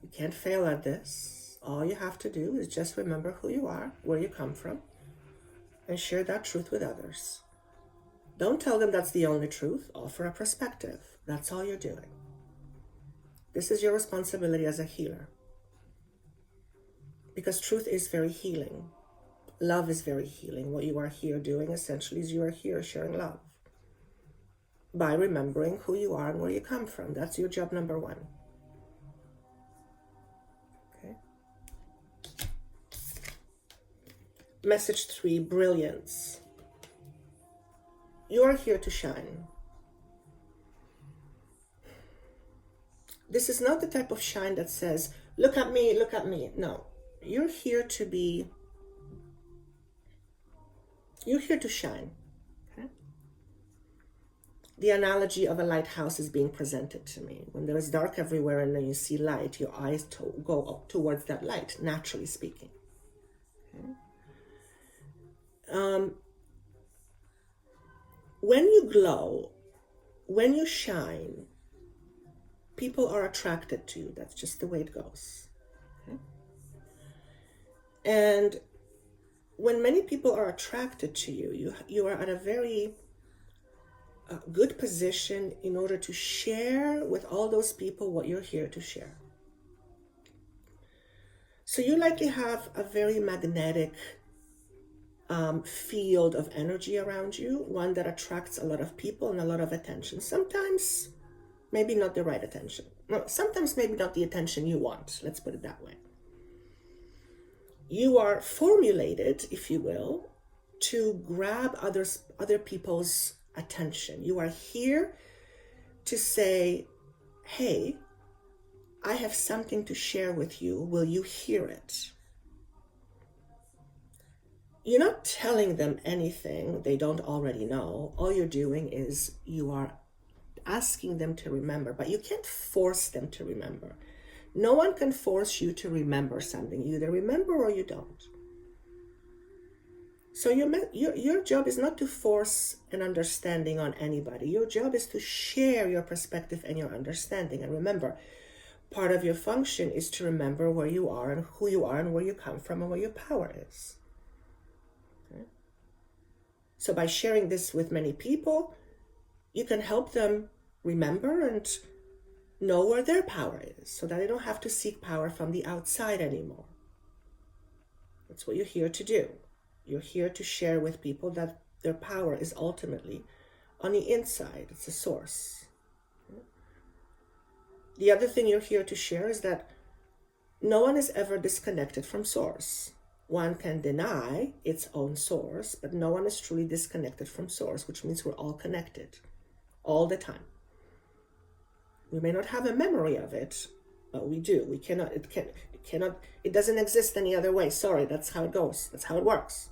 S1: You can't fail at this. All you have to do is just remember who you are, where you come from, and share that truth with others. Don't tell them that's the only truth. Offer a perspective. That's all you're doing. This is your responsibility as a healer. Because truth is very healing. Love is very healing. What you are here doing essentially is you are here sharing love. By remembering who you are and where you come from. That's your job number one. Okay. Message 3, brilliance. You are here to shine. This is not the type of shine that says, look at me, look at me. No. You're here to shine. Okay? The analogy of a lighthouse is being presented to me. When there is dark everywhere and then you see light, your eyes go up towards that light, naturally speaking. Okay? When you glow, when you shine, people are attracted to you. That's just the way it goes. Okay? And when many people are attracted to you, you are at a very good position in order to share with all those people what you're here to share. So you likely have a very magnetic field of energy around you, one that attracts a lot of people and a lot of attention. Sometimes maybe not the right attention. No, sometimes maybe not the attention you want. Let's put it that way. You are formulated, if you will, to grab other people's attention. You are here to say, hey, I have something to share with you. Will you hear it? You're not telling them anything they don't already know. All you're doing is you are asking them to remember, but you can't force them to remember. No one can force you to remember something. You either remember or you don't. So your job is not to force an understanding on anybody. Your job is to share your perspective and your understanding. And remember, part of your function is to remember where you are and who you are and where you come from and where your power is. Okay? So by sharing this with many people, you can help them remember and know where their power is so that they don't have to seek power from the outside anymore. That's what you're here to do. You're here to share with people that their power is ultimately on the inside. It's a source. The other thing you're here to share is that no one is ever disconnected from source. One can deny its own source, but no one is truly disconnected from source, which means we're all connected all the time. We may not have a memory of it, but we do. It doesn't exist any other way. Sorry, that's how it goes. That's how it works.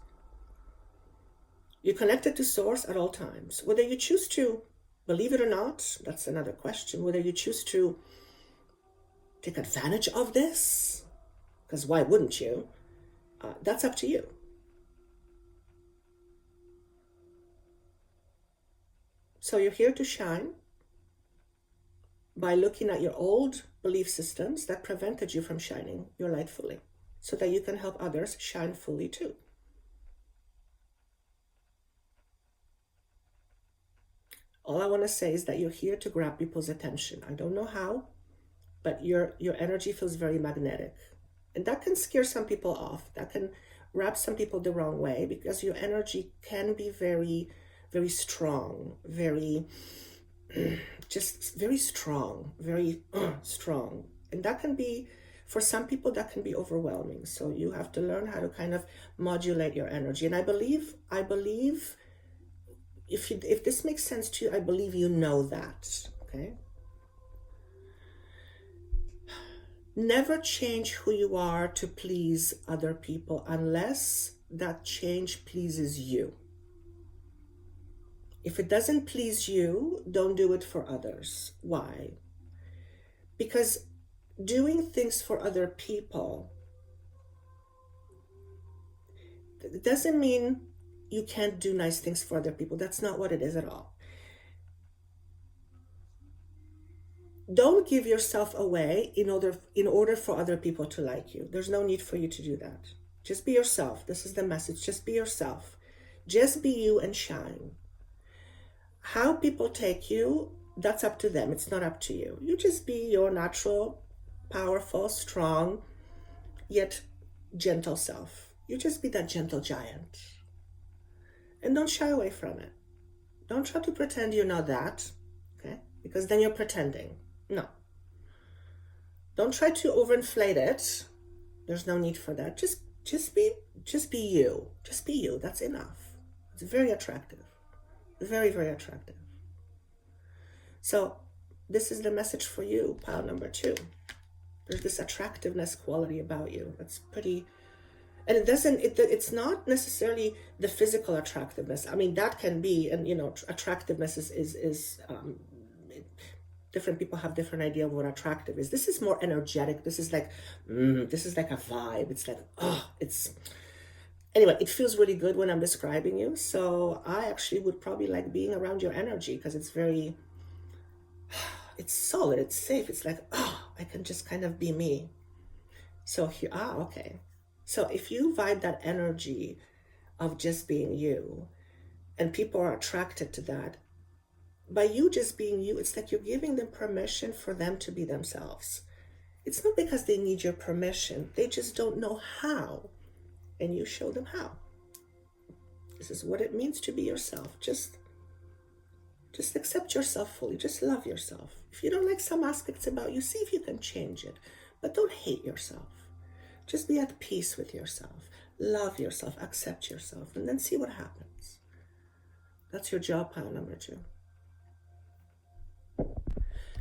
S1: You're connected to source at all times. Whether you choose to Believe it or not, that's another question, whether you choose to take advantage of this, because why wouldn't you? That's up to you. So you're here to shine by looking at your old belief systems that prevented you from shining your light fully, so that you can help others shine fully too. All I want to say is that you're here to grab people's attention. I don't know how, but your energy feels very magnetic. And that can scare some people off. That can rub some people the wrong way, because your energy can be very, very strong, very, just very strong, very strong. And that can be, for some people, that can be overwhelming. So you have to learn how to kind of modulate your energy. And I believe, if this makes sense to you, I believe you know that, okay? Never change who you are to please other people unless that change pleases you. If it doesn't please you, don't do it for others. Why? Because doing things for other people, it doesn't mean you can't do nice things for other people. That's not what it is at all. Don't give yourself away in order for other people to like you. There's no need for you to do that. Just be yourself. This is the message. Just be yourself. Just be you and shine. How people take you, that's up to them. It's not up to you. You just be your natural, powerful, strong, yet gentle self. You just be that gentle giant. And don't shy away from it. Don't try to pretend you're not that, okay? Because then you're pretending. No. Don't try to overinflate it. There's no need for that. Just be you. Just be you. That's enough. It's very attractive. Very, very attractive. So this is the message for you, pile number 2. There's this attractiveness quality about you. That's pretty, and it's not necessarily the physical attractiveness. I mean, that can be, and attractiveness is different people have different idea of what attractive is. This is more energetic. This is like a vibe. It's like, anyway, it feels really good when I'm describing you. So I actually would probably like being around your energy, because it's very, it's solid, it's safe. It's like, I can just kind of be me. So here, okay. So if you vibe that energy of just being you, and people are attracted to that, by you just being you, it's like you're giving them permission for them to be themselves. It's not because they need your permission. They just don't know how. And you show them how. This is what it means to be yourself. Just accept yourself fully. Just love yourself. If you don't like some aspects about you, see if you can change it. But don't hate yourself. Just be at peace with yourself. Love yourself. Accept yourself. And then see what happens. That's your job, pile number 2.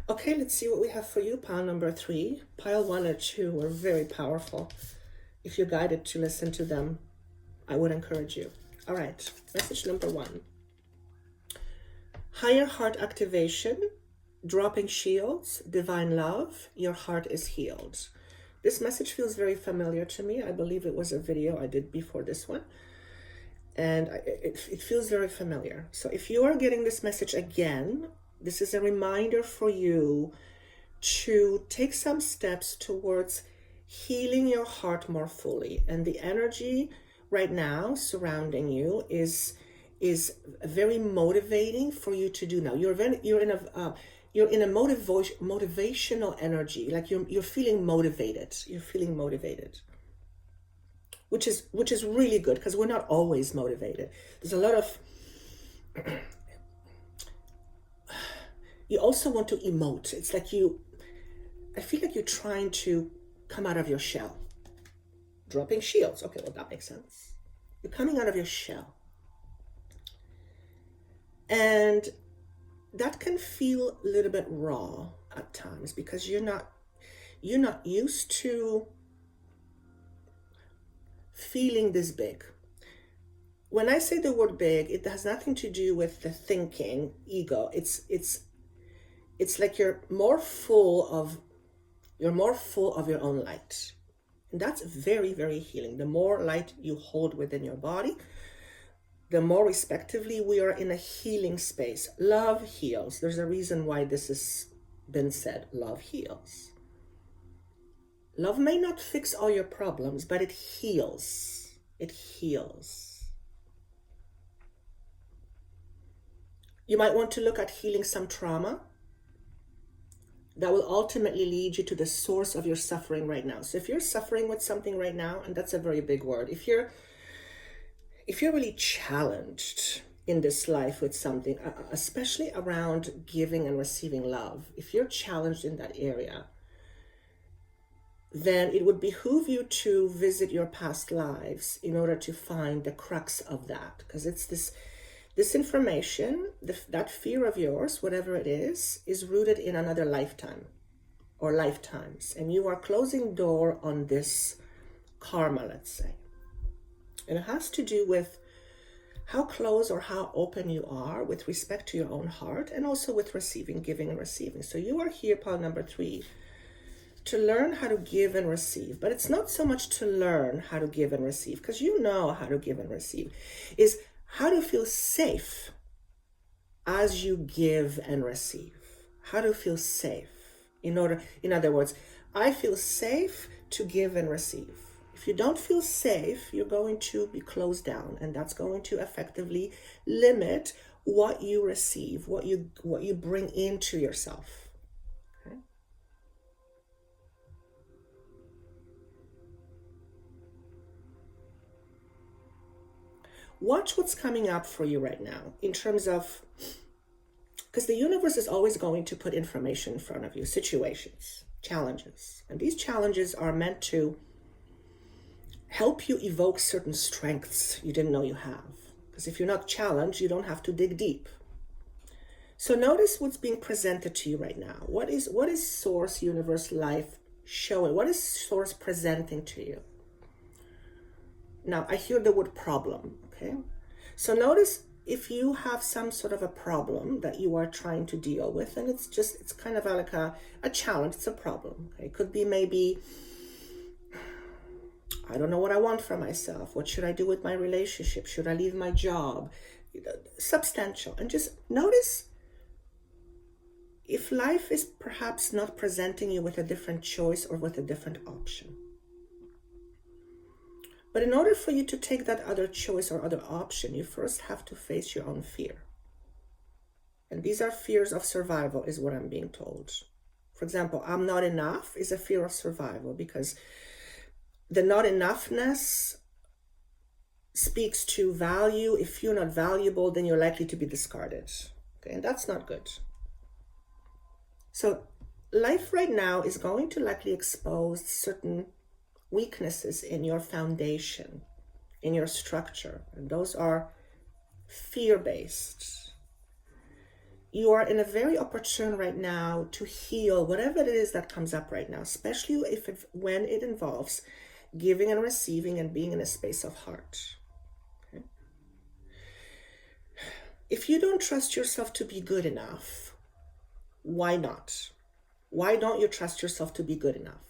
S1: Okay, let's see what we have for you, pile number 3. Pile 1 or 2 are very powerful. If you're guided to listen to them, I would encourage you. All right, message number 1. Higher heart activation, dropping shields, divine love, your heart is healed. This message feels very familiar to me. I believe it was a video I did before this one. And it feels very familiar. So if you are getting this message again, this is a reminder for you to take some steps towards healing your heart more fully. And the energy right now surrounding you is very motivating for you to do now. You're in a motivational energy. Like you're feeling motivated. You're feeling motivated, which is really good, because we're not always motivated. There's a lot of you also want to emote. It's like I feel like you're trying to come out of your shell. Dropping shields. Okay, well, that makes sense. You're coming out of your shell. And that can feel a little bit raw at times, because you're not used to feeling this big. when I say the word big, it has nothing to do with the thinking ego. It's like you're more full of your own light. And that's very, very healing. The more light you hold within your body, the more respectively we are in a healing space. Love heals. There's a reason why this has been said. Love heals. Love may not fix all your problems, but it heals. It heals. You might want to look at healing some trauma that will ultimately lead you to the source of your suffering right now. So if you're suffering with something right now, and that's a very big word, if you're really challenged in this life with something, especially around giving and receiving love, if you're challenged in that area, then it would behoove you to visit your past lives in order to find the crux of that. Because it's this information, that fear of yours, whatever it is rooted in another lifetime or lifetimes. And you are closing door on this karma, let's say. And it has to do with how close or how open you are with respect to your own heart, and also with receiving, giving and receiving. So you are here, pile number 3, to learn how to give and receive. But it's not so much to learn how to give and receive, because you know how to give and receive. Is how to feel safe as you give and receive. How to feel safe. In other words, I feel safe to give and receive. If you don't feel safe, you're going to be closed down, and that's going to effectively limit what you receive, what you bring into yourself. Okay? Watch what's coming up for you right now in terms of, because the universe is always going to put information in front of you, situations, challenges, and these challenges are meant to help you evoke certain strengths you didn't know you have. Because if you're not challenged, you don't have to dig deep. So notice what's being presented to you right now. What is Source, Universe, Life showing? What is Source presenting to you? Now, I hear the word problem, okay? So notice if you have some sort of a problem that you are trying to deal with, and it's kind of like a challenge, it's a problem. Okay? It could be maybe, I don't know what I want for myself. What should I do with my relationship? Should I leave my job? Substantial. And just notice if life is perhaps not presenting you with a different choice or with a different option. But in order for you to take that other choice or other option, you first have to face your own fear. And these are fears of survival, is what I'm being told. For example, I'm not enough is a fear of survival, because the not enoughness speaks to value. If you're not valuable, then you're likely to be discarded. Okay, and that's not good. So life right now is going to likely expose certain weaknesses in your foundation, in your structure, and those are fear-based. You are in a very opportune right now to heal whatever it is that comes up right now, especially when it involves giving and receiving and being in a space of heart. Okay? If you don't trust yourself to be good enough, why not? Why don't you trust yourself to be good enough?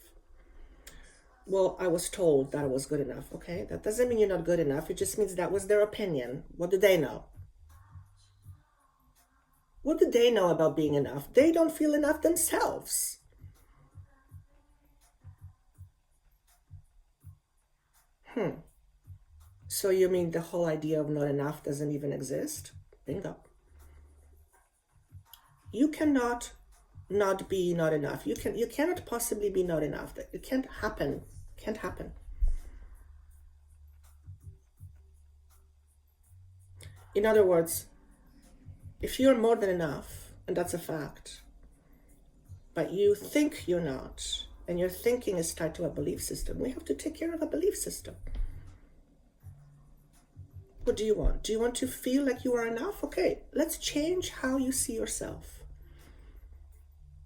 S1: Well, I was told that I was good enough. Okay, that doesn't mean you're not good enough. It just means that was their opinion. What do they know? What do they know about being enough? They don't feel enough themselves. So you mean the whole idea of not enough doesn't even exist? Bingo. You cannot not be not enough. You cannot possibly be not enough. It can't happen. Can't happen. In other words, if you're more than enough, and that's a fact, but you think you're not, and your thinking is tied to a belief system, we have to take care of a belief system. What do you want? Do you want to feel like you are enough? Okay, let's change how you see yourself.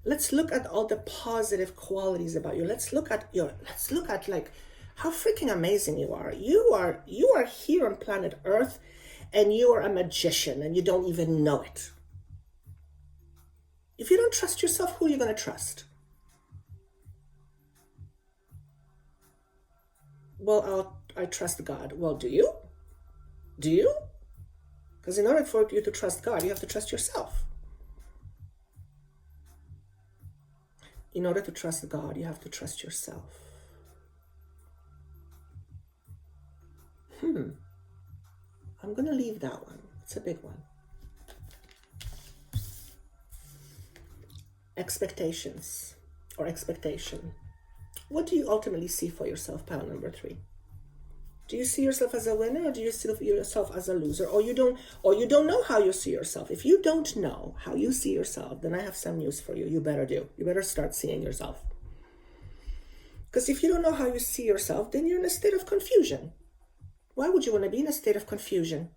S1: Let's look at all the positive qualities about you. Let's look at like how freaking amazing you are. You are here on planet Earth, and you are a magician, and you don't even know it. If you don't trust yourself, who are you going to trust? Well, I trust God. Well, do you? Do you? Because in order for you to trust God, you have to trust yourself. In order to trust God, you have to trust yourself. I'm going to leave that one. It's a big one. Expectations or expectation. What do you ultimately see for yourself, pile number 3? Do you see yourself as a winner, or do you see yourself as a loser? Or you don't know how you see yourself. If you don't know how you see yourself, then I have some news for you. You better do. You better start seeing yourself. Because if you don't know how you see yourself, then you're in a state of confusion. Why would you want to be in a state of confusion?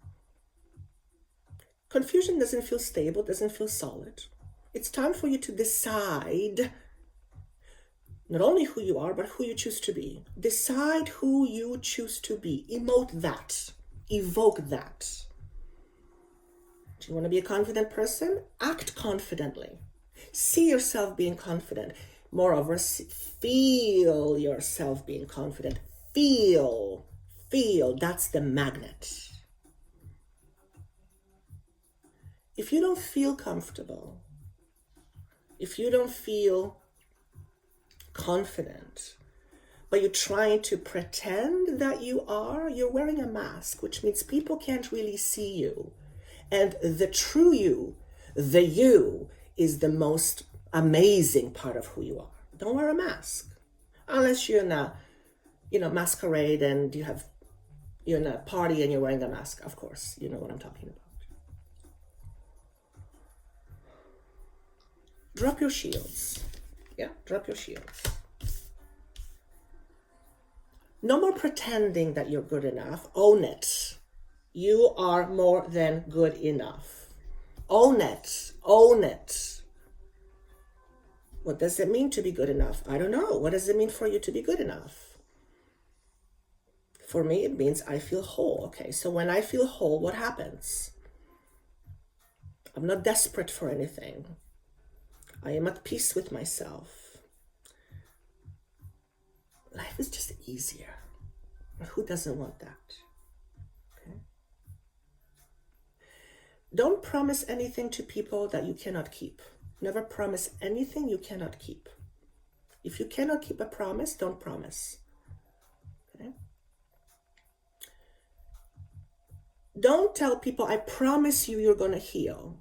S1: Confusion doesn't feel stable, doesn't feel solid. It's time for you to decide not only who you are, but who you choose to be. Decide who you choose to be. Emote that. Evoke that. Do you want to be a confident person? Act confidently. See yourself being confident. Moreover, feel yourself being confident. Feel. That's the magnet. If you don't feel comfortable, if you don't feel confident, but you're trying to pretend that you are, you're wearing a mask, which means people can't really see you. And the true you, the you, is the most amazing part of who you are. Don't wear a mask. Unless you're in a, masquerade and you're in a party and you're wearing a mask. Of course, you know what I'm talking about. Drop your shields. Yeah, drop your shields. No more pretending that you're good enough. Own it. You are more than good enough. Own it. Own it. What does it mean to be good enough? I don't know. What does it mean for you to be good enough? For me, it means I feel whole. Okay, so when I feel whole, what happens? I'm not desperate for anything. I am at peace with myself. Life is just easier. Who doesn't want that? Okay. Don't promise anything to people that you cannot keep. Never promise anything you cannot keep. If you cannot keep a promise, don't promise. Okay. Don't tell people, I promise you, you're going to heal.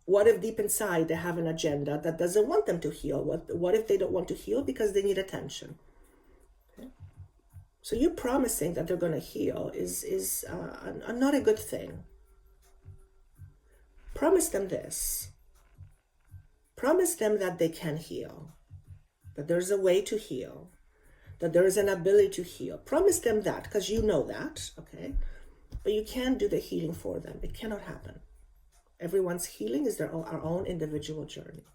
S1: What if deep inside they have an agenda that doesn't want them to heal? What if they don't want to heal because they need attention? Okay. So you promising that they're going to heal is not a good thing. Promise them this. Promise them that they can heal, that there's a way to heal, that there is an ability to heal. Promise them that, because you know that, okay? But you can't do the healing for them. It cannot happen. Everyone's healing is our own individual journey.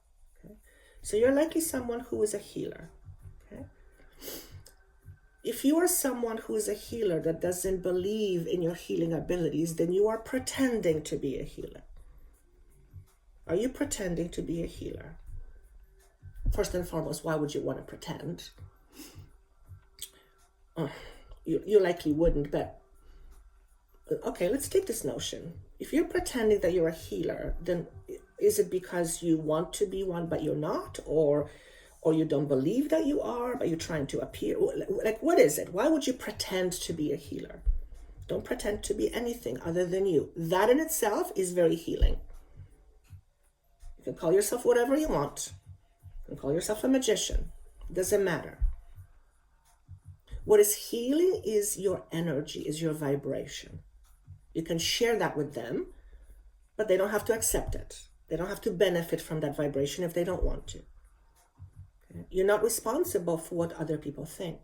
S1: Okay? So you're likely someone who is a healer. Okay? If you are someone who is a healer that doesn't believe in your healing abilities, then you are pretending to be a healer. Are you pretending to be a healer? First and foremost, why would you want to pretend? You likely wouldn't, but okay, let's take this notion. If you're pretending that you're a healer, then is it because you want to be one but you're not, or you don't believe that you are but you're trying to appear? Like, what is it? Why would you pretend to be a healer? Don't pretend to be anything other than you. That in itself is very healing. You can call yourself whatever you want. You can call yourself a magician. It doesn't matter. What is healing is your energy, is your vibration. You can share that with them, but they don't have to accept it. They don't have to benefit from that vibration if they don't want to. Okay? You're not responsible for what other people think.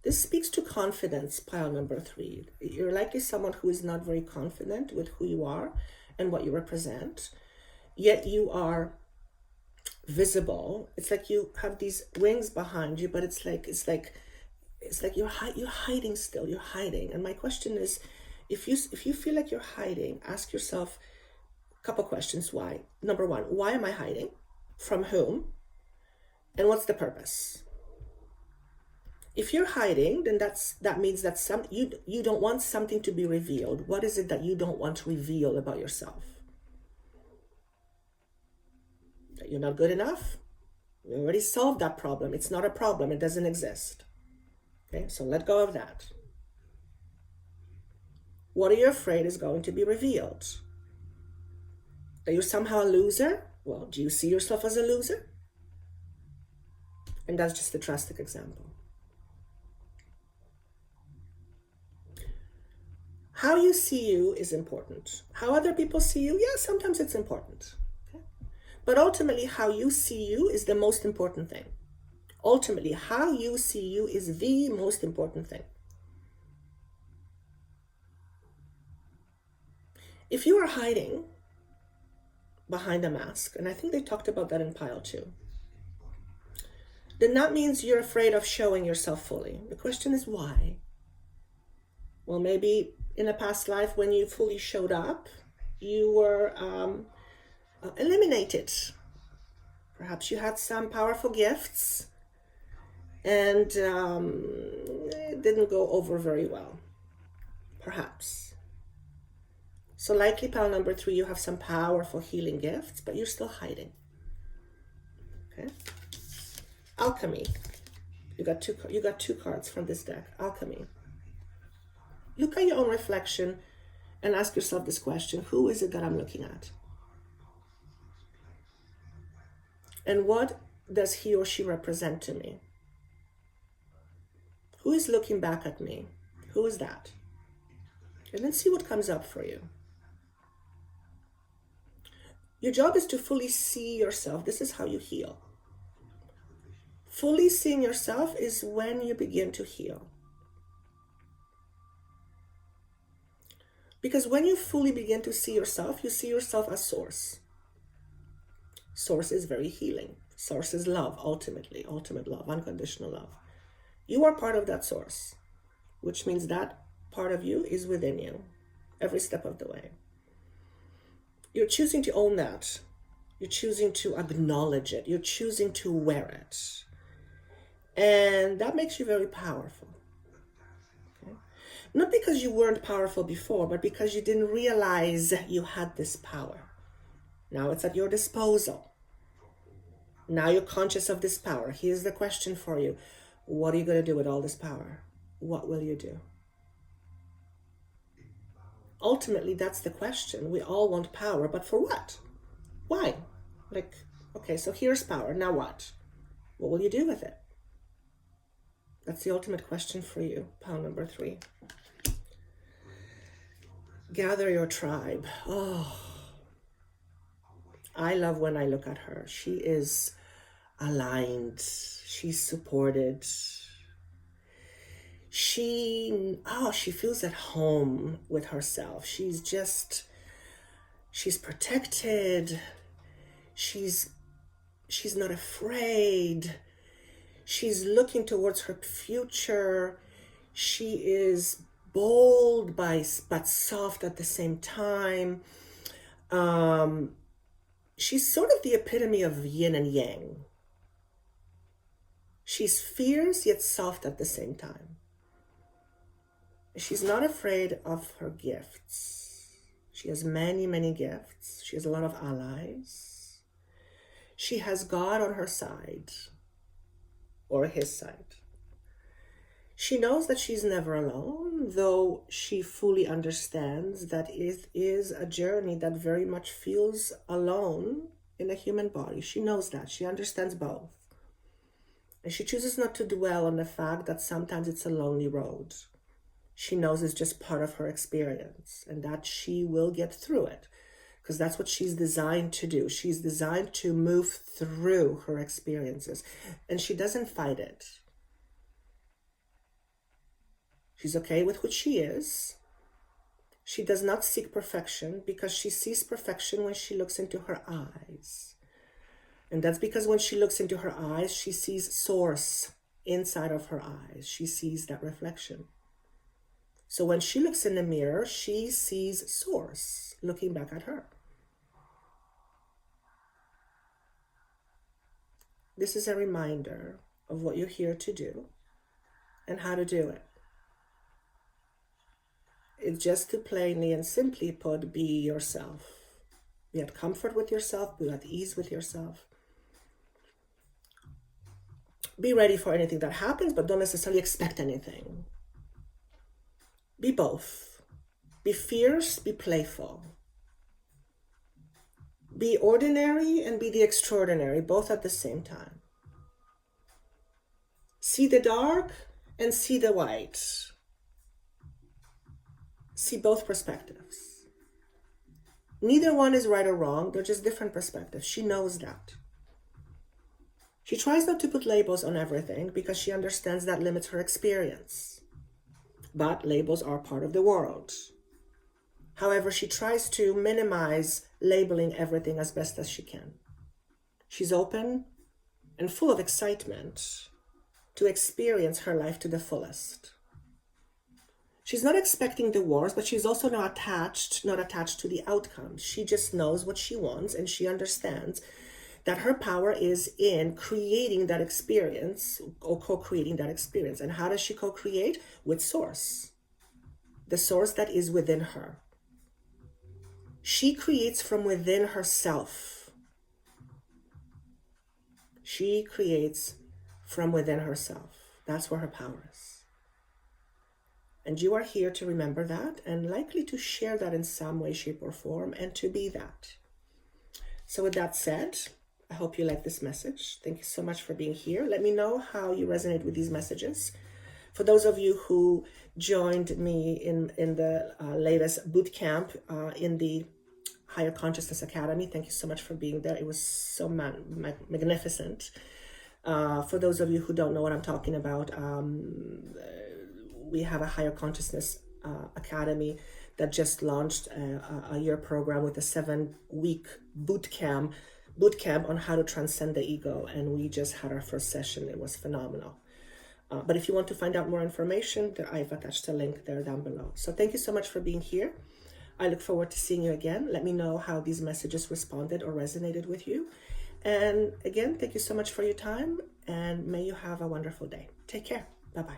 S1: This speaks to confidence, pile number 3. You're likely someone who is not very confident with who you are and what you represent, yet you are visible. It's like you have these wings behind you, but it's like you're hiding still. You're hiding. And my question is, if you feel like you're hiding, ask yourself a couple questions. Why? Number one, why am I hiding? From whom? And what's the purpose? If you're hiding, then that means that you don't want something to be revealed. What is it that you don't want to reveal about yourself? That you're not good enough? We already solved that problem. It's not a problem. It doesn't exist. Okay, so let go of that. What are you afraid is going to be revealed? That you're somehow a loser? Well, do you see yourself as a loser? And that's just a drastic example. How you see you is important. How other people see you, yeah, sometimes it's important. Okay? But ultimately, how you see you is the most important thing. Ultimately, how you see you is the most important thing. If you are hiding behind a mask, and I think they talked about that in pile 2, then that means you're afraid of showing yourself fully. The question is why? Well, maybe in a past life when you fully showed up, you were eliminated. Perhaps you had some powerful gifts and it didn't go over very well. Perhaps. So likely pile number 3, you have some powerful healing gifts, but you're still hiding. Okay. Alchemy. You got two cards from this deck. Alchemy. Look at your own reflection and ask yourself this question. Who is it that I'm looking at? And what does he or she represent to me? Who is looking back at me? Who is that? And then see what comes up for you. Your job is to fully see yourself. This is how you heal. Fully seeing yourself is when you begin to heal. Because when you fully begin to see yourself, you see yourself as source. Source is very healing. Source is love, ultimately. Ultimate love, unconditional love. You are part of that source, which means that part of you is within you every step of the way. You're choosing to own that. You're choosing to acknowledge it. You're choosing to wear it. And that makes you very powerful. Okay? Not because you weren't powerful before, but because you didn't realize you had this power. Now it's at your disposal. Now you're conscious of this power. Here's the question for you. What are you going to do with all this power? What will you do? Ultimately, that's the question. We all want power, but for what? Why? Like, okay, so here's power. Now what? What will you do with it? That's the ultimate question for you. Pile number 3. Gather your tribe. Oh, I love when I look at her. She is aligned. She's supported. She feels at home with herself. She's protected. She's not afraid. She's looking towards her future. She is bold but soft at the same time. She's sort of the epitome of yin and yang. She's fierce yet soft at the same time. She's not afraid of her gifts. She has many, many gifts. She has a lot of allies. She has God on her side, or his side. She knows that she's never alone, though she fully understands that it is a journey that very much feels alone in a human body. She knows that. She understands both. And she chooses not to dwell on the fact that sometimes it's a lonely road. She knows it's just part of her experience and that she will get through it because that's what she's designed to do. She's designed to move through her experiences and she doesn't fight it. She's okay with who she is. She does not seek perfection because she sees perfection when she looks into her eyes. And that's because when she looks into her eyes, she sees source inside of her eyes. She sees that reflection. So when she looks in the mirror, she sees source looking back at her. This is a reminder of what you're here to do and how to do it. It's just to plainly and simply put, be yourself. Be at comfort with yourself, be at ease with yourself. Be ready for anything that happens, but don't necessarily expect anything. Be both. Be fierce, be playful. Be ordinary and be the extraordinary, both at the same time. See the dark and see the white. See both perspectives. Neither one is right or wrong, they're just different perspectives. She knows that. She tries not to put labels on everything because she understands that limits her experience. But labels are part of the world. However, she tries to minimize labeling everything as best as she can. She's open and full of excitement to experience her life to the fullest. She's not expecting divorce, but she's also not attached to the outcome. She just knows what she wants, and she understands that her power is in creating that experience or co-creating that experience. And how does she co-create? With source. The source that is within her. She creates from within herself. She creates from within herself. That's where her power is. And you are here to remember that and likely to share that in some way, shape, or form and to be that. So with that said, I hope you like this message. Thank you so much for being here. Let me know how you resonate with these messages. For those of you who joined me in the latest boot camp in the Higher Consciousness Academy, thank you so much for being there. It was so magnificent. For those of you who don't know what I'm talking about, we have a Higher Consciousness Academy that just launched a year program with a 7-week boot camp on how to transcend the ego. And we just had our first session. It was phenomenal. But if you want to find out more information, I've attached a link there down below. So thank you so much for being here. I look forward to seeing you again. Let me know how these messages responded or resonated with you. And again, thank you so much for your time, and may you have a wonderful day. Take care. Bye-bye.